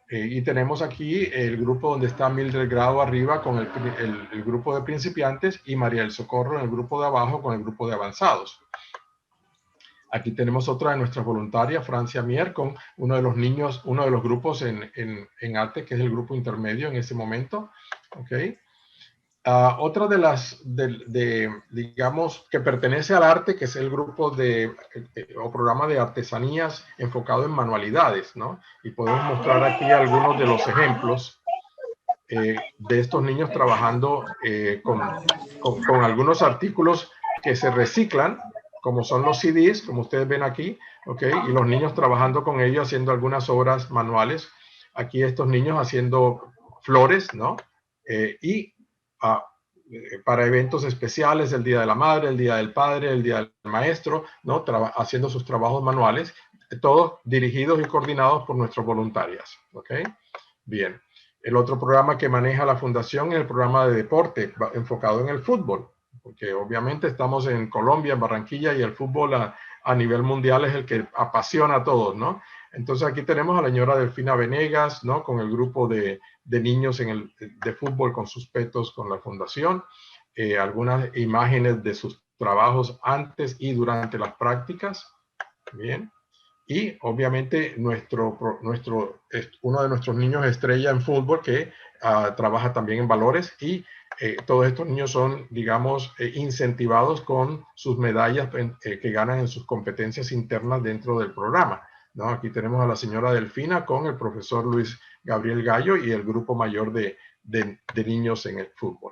Y tenemos aquí el grupo donde está Mildred Grau arriba con el grupo de principiantes y María del Socorro en el grupo de abajo con el grupo de avanzados. Aquí tenemos otra de nuestras voluntarias, Francia Mier, con uno de los niños, uno de los grupos en arte, que es el grupo intermedio en este momento. ¿Okay? Otra de las, digamos, que pertenece al arte, que es el grupo o programa de artesanías enfocado en manualidades, ¿no? Y podemos mostrar aquí algunos de los ejemplos de estos niños trabajando con algunos artículos que se reciclan, como son los CDs, como ustedes ven aquí, ¿ok? Y los niños trabajando con ellos, haciendo algunas obras manuales. Aquí estos niños haciendo flores, ¿no? Para eventos especiales, el Día de la Madre, el Día del Padre, el Día del Maestro, ¿no? Haciendo sus trabajos manuales, todos dirigidos y coordinados por nuestros voluntarias, ¿ok? Bien. El otro programa que maneja la Fundación es el programa de deporte, enfocado en el fútbol, porque obviamente estamos en Colombia, en Barranquilla, y el fútbol a nivel mundial es el que apasiona a todos, ¿no? Entonces aquí tenemos a la señora Delfina Venegas, ¿no? Con el grupo de niños de fútbol con sus petos con la fundación, algunas imágenes de sus trabajos antes y durante las prácticas. Bien. Y obviamente uno de nuestros niños estrella en fútbol que trabaja también en valores, y todos estos niños son, digamos, incentivados con sus medallas que ganan en sus competencias internas dentro del programa, ¿no? Aquí tenemos a la señora Delfina con el profesor Luis Gabriel Gallo y el grupo mayor de niños en el fútbol.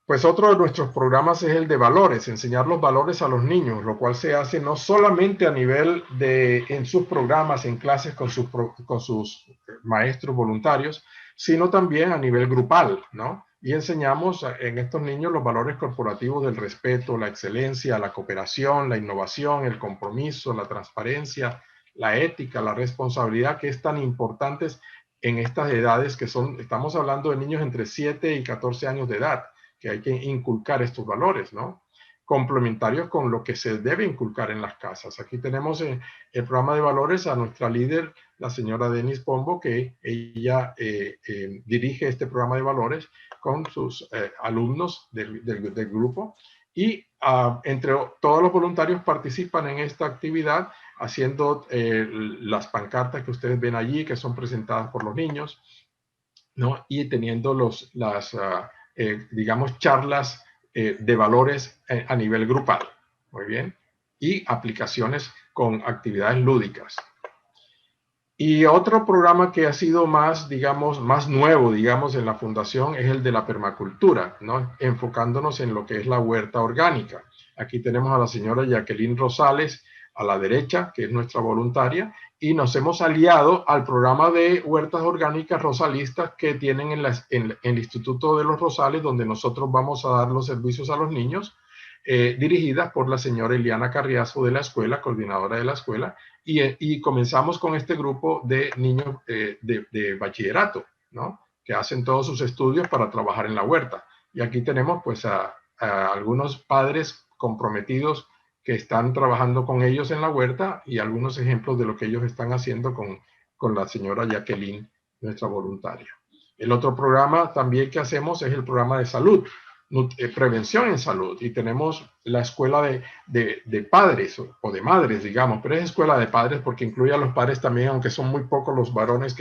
Pues otro de nuestros programas es el de valores, enseñar los valores a los niños, lo cual se hace no solamente a nivel en sus programas, en clases con sus maestros voluntarios, sino también a nivel grupal, ¿no? Y enseñamos en estos niños los valores corporativos del respeto, la excelencia, la cooperación, la innovación, el compromiso, la transparencia, la ética, la responsabilidad, que es tan importantes en estas edades estamos hablando de niños entre 7 y 14 años de edad, que hay que inculcar estos valores, ¿no? Complementarios con lo que se debe inculcar en las casas. Aquí tenemos el programa de valores a nuestra líder, la señora Denis Pombo, que ella dirige este programa de valores con sus alumnos del grupo, y entre todos los voluntarios participan en esta actividad haciendo las pancartas que ustedes ven allí, que son presentadas por los niños, ¿no? Y teniendo digamos, charlas de valores a nivel grupal. Muy bien. Y aplicaciones con actividades lúdicas. Y otro programa que ha sido más, digamos, más nuevo, digamos, en la fundación es el de la permacultura, ¿no? Enfocándonos en lo que es la huerta orgánica. Aquí tenemos a la señora Jacqueline Rosales a la derecha, que es nuestra voluntaria, y nos hemos aliado al programa de huertas orgánicas rosalistas que tienen en el Instituto de los Rosales, donde nosotros vamos a dar los servicios a los niños, dirigidas por la señora Eliana Carriazo de la escuela, coordinadora de la escuela, y comenzamos con este grupo de niños de bachillerato, ¿no? Que hacen todos sus estudios para trabajar en la huerta. Y aquí tenemos pues a algunos padres comprometidos que están trabajando con ellos en la huerta y algunos ejemplos de lo que ellos están haciendo con la señora Jacqueline, nuestra voluntaria. El otro programa también que hacemos es el programa de salud, prevención en salud, y tenemos la escuela de padres o de madres, digamos, pero es escuela de padres porque incluye a los padres también, aunque son muy pocos los varones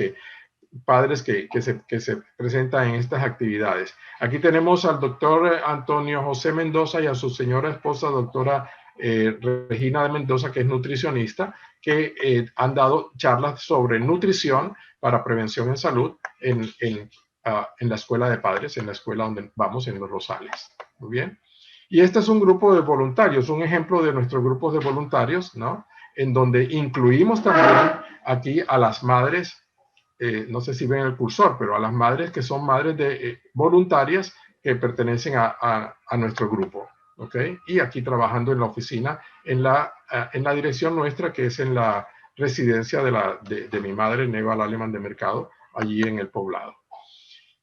padres que se presentan en estas actividades. Aquí tenemos al doctor Antonio José Mendoza y a su señora esposa, doctora Regina de Mendoza, que es nutricionista, que han dado charlas sobre nutrición para prevención en salud en la escuela de padres, en la escuela donde vamos, en Los Rosales. Muy bien. Y este es un grupo de voluntarios, un ejemplo de nuestros grupos de voluntarios, ¿no? En donde incluimos también aquí a las madres, no sé si ven el cursor, pero a las madres que son madres voluntarias que pertenecen a nuestro grupo. ¿Okay? Y aquí trabajando en la oficina, en la dirección nuestra, que es en la residencia de mi madre, Neva Aleman de Mercado, allí en el poblado.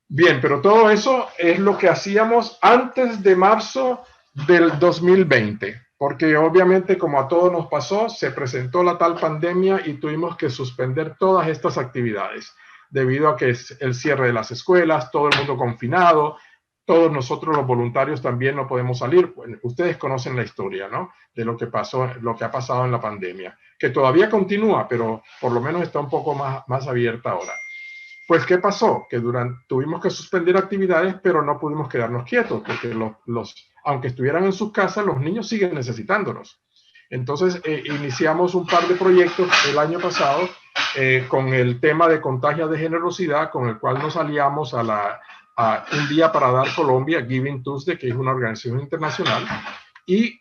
Bien, pero todo eso es lo que hacíamos antes de marzo del 2020, porque obviamente como a todos nos pasó, se presentó la tal pandemia y tuvimos que suspender todas estas actividades, debido a que es el cierre de las escuelas, todo el mundo confinado. Todos nosotros los voluntarios también no podemos salir. Bueno, ustedes conocen la historia, ¿no? De lo que pasó, lo que ha pasado en la pandemia, que todavía continúa, pero por lo menos está un poco más abierta ahora. Pues, ¿qué pasó? Que tuvimos que suspender actividades, pero no pudimos quedarnos quietos, porque aunque estuvieran en sus casas, los niños siguen necesitándonos. Entonces, iniciamos un par de proyectos el año pasado con el tema de Contagia de Generosidad, con el cual nos aliamos a un día para dar Colombia, Giving Tuesday, que es una organización internacional, y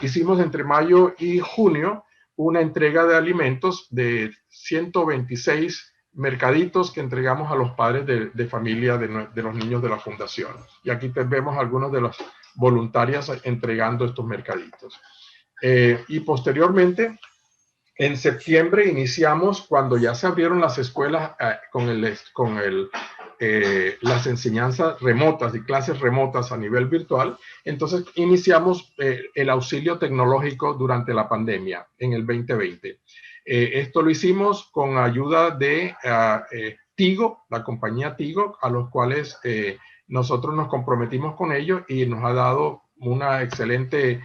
hicimos entre mayo y junio una entrega de alimentos de 126 mercaditos que entregamos a los padres de familia de los niños de la fundación. Y aquí vemos algunos de las voluntarias entregando estos mercaditos. Y posteriormente, en septiembre iniciamos, cuando ya se abrieron las escuelas las enseñanzas remotas y clases remotas a nivel virtual, entonces iniciamos el auxilio tecnológico durante la pandemia en el 2020. Esto lo hicimos con ayuda de Tigo, la compañía Tigo, a los cuales nosotros nos comprometimos con ellos y nos ha dado una excelente,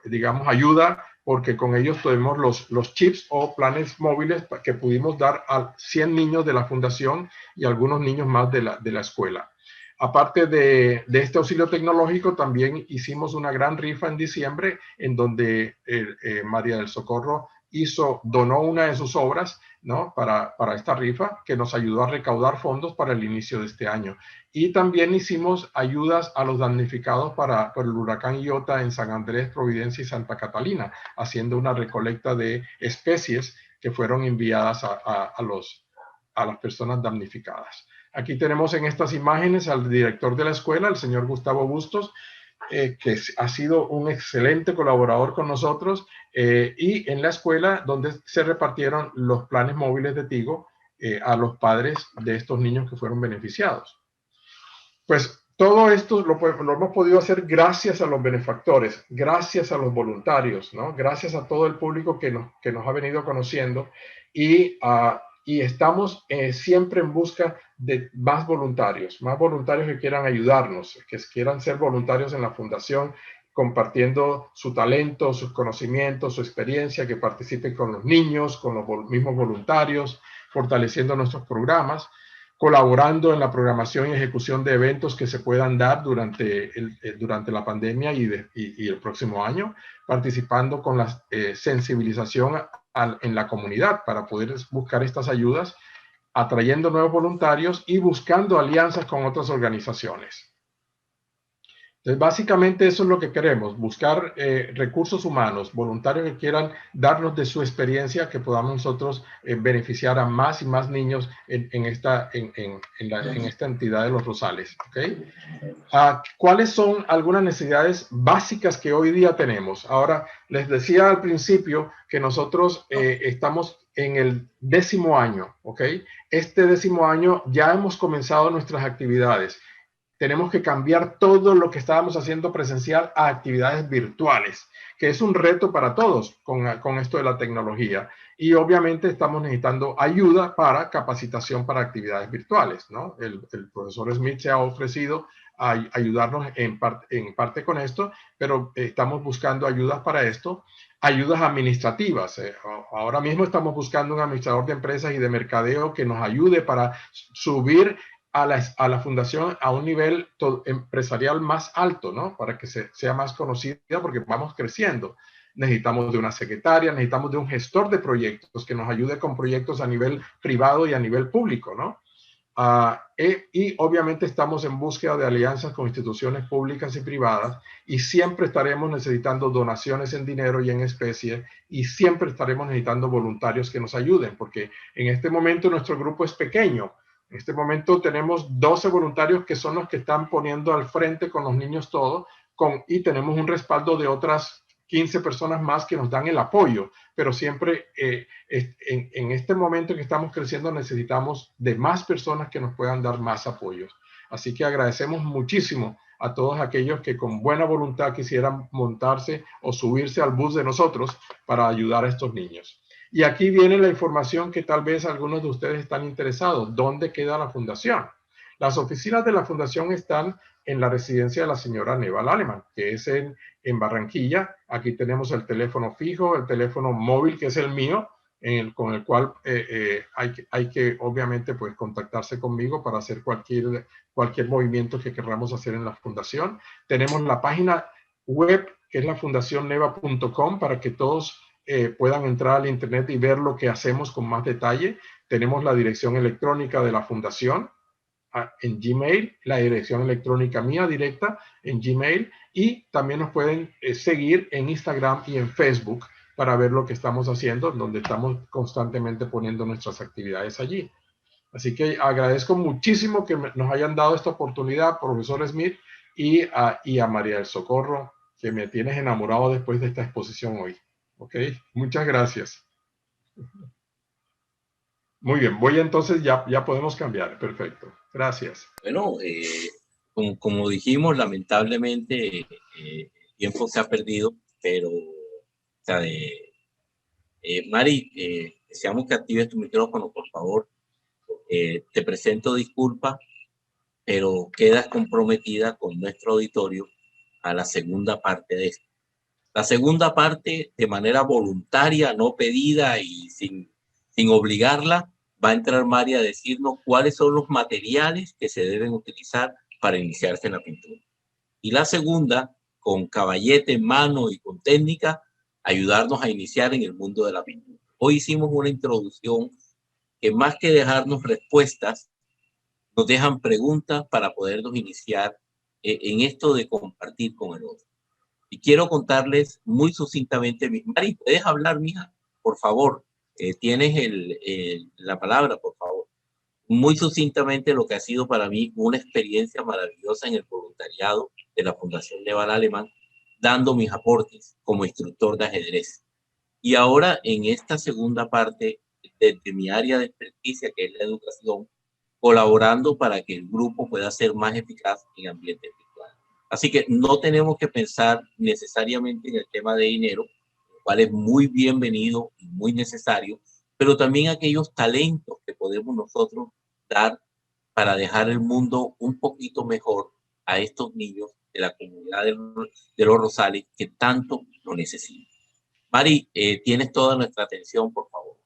digamos, ayuda, porque con ellos tuvimos los chips o planes móviles que pudimos dar a 100 niños de la fundación y algunos niños más de la escuela. Aparte de este auxilio tecnológico, también hicimos una gran rifa en diciembre, en donde María del Socorro donó una de sus obras, ¿no? para esta rifa, que nos ayudó a recaudar fondos para el inicio de este año. Y también hicimos ayudas a los damnificados por el huracán Iota en San Andrés, Providencia y Santa Catalina, haciendo una recolecta de especies que fueron enviadas a las personas damnificadas. Aquí tenemos en estas imágenes al director de la escuela, el señor Gustavo Bustos, que ha sido un excelente colaborador con nosotros, y en la escuela donde se repartieron los planes móviles de Tigo a los padres de estos niños que fueron beneficiados. Pues todo esto lo hemos podido hacer gracias a los benefactores, gracias a los voluntarios, ¿no? Gracias a todo el público que nos ha venido conociendo, y estamos siempre en busca de más voluntarios que quieran ayudarnos, que quieran ser voluntarios en la fundación, compartiendo su talento, sus conocimientos, su experiencia, que participen con los niños, con los mismos voluntarios, fortaleciendo nuestros programas, colaborando en la programación y ejecución de eventos que se puedan dar durante la pandemia y el próximo año, participando con la sensibilización en la comunidad para poder buscar estas ayudas, atrayendo nuevos voluntarios y buscando alianzas con otras organizaciones. Entonces, básicamente eso es lo que queremos, buscar recursos humanos, voluntarios que quieran darnos de su experiencia, que podamos nosotros beneficiar a más y más niños en esta entidad de Los Rosales. ¿Okay? ¿Cuáles son algunas necesidades básicas que hoy día tenemos? Ahora, les decía al principio que nosotros estamos en el 10º año. ¿Okay? Este 10º año ya hemos comenzado nuestras actividades. Tenemos que cambiar todo lo que estábamos haciendo presencial a actividades virtuales, que es un reto para todos con esto de la tecnología. Y obviamente estamos necesitando ayuda para capacitación para actividades virtuales, ¿no? El profesor Smith se ha ofrecido a ayudarnos en parte con esto, pero estamos buscando ayudas para esto, ayudas administrativas. Ahora mismo estamos buscando un administrador de empresas y de mercadeo que nos ayude para subir a la fundación a un nivel empresarial más alto, ¿no? Para que sea más conocida, porque vamos creciendo. Necesitamos de una secretaria, necesitamos de un gestor de proyectos que nos ayude con proyectos a nivel privado y a nivel público, ¿no? Y obviamente estamos en búsqueda de alianzas con instituciones públicas y privadas, y siempre estaremos necesitando donaciones en dinero y en especie, y siempre estaremos necesitando voluntarios que nos ayuden, porque en este momento nuestro grupo es pequeño. En este momento tenemos 12 voluntarios que son los que están poniendo al frente con los niños todo, y tenemos un respaldo de otras 15 personas más que nos dan el apoyo, pero siempre en este momento que estamos creciendo necesitamos de más personas que nos puedan dar más apoyos. Así que agradecemos muchísimo a todos aquellos que con buena voluntad quisieran montarse o subirse al bus de nosotros para ayudar a estos niños. Y aquí viene la información que tal vez algunos de ustedes están interesados. ¿Dónde queda la fundación? Las oficinas de la fundación están en la residencia de la señora Neva Laleman, que es en Barranquilla. Aquí tenemos el teléfono fijo, el teléfono móvil, que es el mío, con el cual hay que obviamente pues contactarse conmigo para hacer cualquier movimiento que queramos hacer en la fundación. Tenemos la página web, que es la fundacionneva.com, para que todos puedan entrar al internet y ver lo que hacemos con más detalle. Tenemos la dirección electrónica de la fundación en Gmail, la dirección electrónica mía directa en Gmail, y también nos pueden seguir en Instagram y en Facebook para ver lo que estamos haciendo, donde estamos constantemente poniendo nuestras actividades allí. Así que agradezco muchísimo que nos hayan dado esta oportunidad, profesor Smith, y a María del Socorro, que me tienes enamorado después de esta exposición hoy. ¿Ok? Muchas gracias. Muy bien, entonces ya podemos cambiar. Perfecto. Gracias. Bueno, como dijimos, lamentablemente el tiempo se ha perdido, pero o sea, Mari, deseamos que actives tu micrófono, por favor. Te presento disculpas, pero quedas comprometida con nuestro auditorio a la segunda parte de esto. La segunda parte, de manera voluntaria, no pedida y sin obligarla, va a entrar Mari a decirnos cuáles son los materiales que se deben utilizar para iniciarse en la pintura. Y la segunda, con caballete en mano y con técnica, ayudarnos a iniciar en el mundo de la pintura. Hoy hicimos una introducción que, más que dejarnos respuestas, nos dejan preguntas para podernos iniciar en esto de compartir con el otro. Y quiero contarles muy sucintamente, Mari, ¿puedes hablar, mija? Por favor, tienes la palabra, por favor. Muy sucintamente lo que ha sido para mí una experiencia maravillosa en el voluntariado de la Fundación Neva Laleman, dando mis aportes como instructor de ajedrez. Y ahora, en esta segunda parte, desde mi área de experticia, que es la educación, colaborando para que el grupo pueda ser más eficaz en ambientes virtuales. Así que no tenemos que pensar necesariamente en el tema de dinero, el cual es muy bienvenido y muy necesario, pero también aquellos talentos que podemos nosotros dar para dejar el mundo un poquito mejor a estos niños de la comunidad de Los Rosales que tanto lo necesitan. Mari, tienes toda nuestra atención, por favor.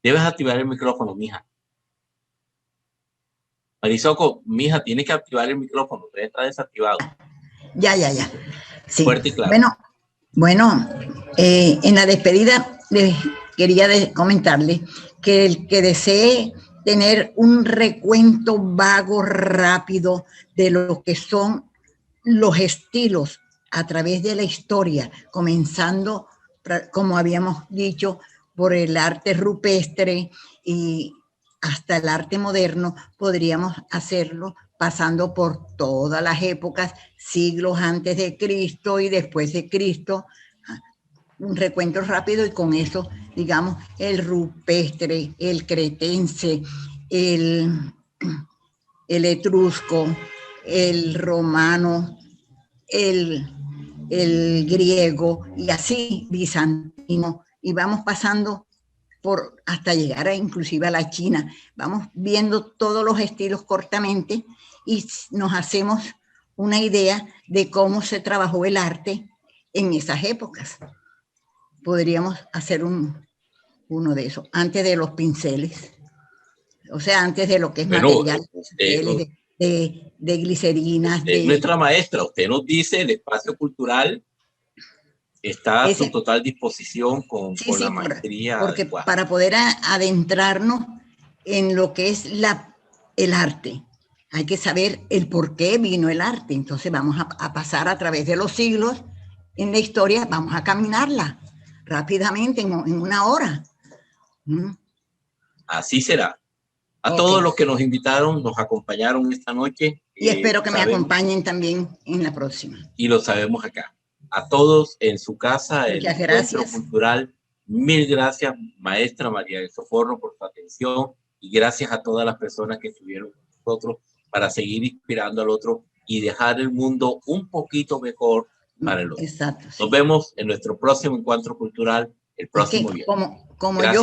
Debes activar el micrófono, mija. Marisoco, mija, tienes que activar el micrófono, debe estar desactivado. Ya. Sí. Fuerte y claro. Bueno, en la despedida les quería comentarles que el que desee tener un recuento vago, rápido, de lo que son los estilos a través de la historia, comenzando, como habíamos dicho, por el arte rupestre y hasta el arte moderno, podríamos hacerlo pasando por todas las épocas, siglos antes de Cristo y después de Cristo. Un recuento rápido y con eso, digamos, el rupestre, el cretense, el etrusco, el romano, el griego y así bizantino, y vamos pasando por hasta llegar inclusive a la China. Vamos viendo todos los estilos cortamente y nos hacemos una idea de cómo se trabajó el arte en esas épocas. Podríamos hacer uno de esos, antes de los pinceles, o sea, antes de lo que es material, de glicerinas. Nuestra maestra, usted nos dice, el espacio cultural está a su total disposición con la maestría. Porque para poder adentrarnos en lo que es el arte, hay que saber el por qué vino el arte. Entonces vamos a pasar a través de los siglos en la historia, vamos a caminarla rápidamente en una hora. Así será. A todos los que nos invitaron, nos acompañaron esta noche. Y espero que me acompañen también en la próxima. Y lo sabemos acá. A todos en su casa, el Encuentro Cultural. Mil gracias, maestra María del Socorro, por su atención. Y gracias a todas las personas que estuvieron con nosotros para seguir inspirando al otro y dejar el mundo un poquito mejor para el otro. Exacto. Nos vemos en nuestro próximo Encuentro Cultural el próximo viernes. Como yo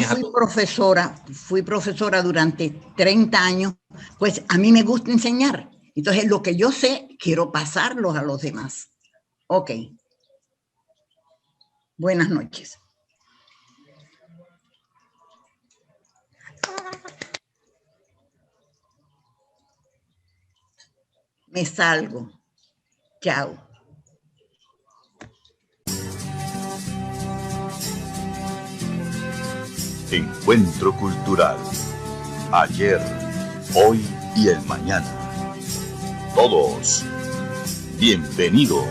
fui profesora durante 30 años, pues a mí me gusta enseñar. Entonces, lo que yo sé, quiero pasarlo a los demás. Ok. Buenas noches. Me salgo. Chao. Encuentro Cultural. Ayer, hoy y el mañana. Todos bienvenidos.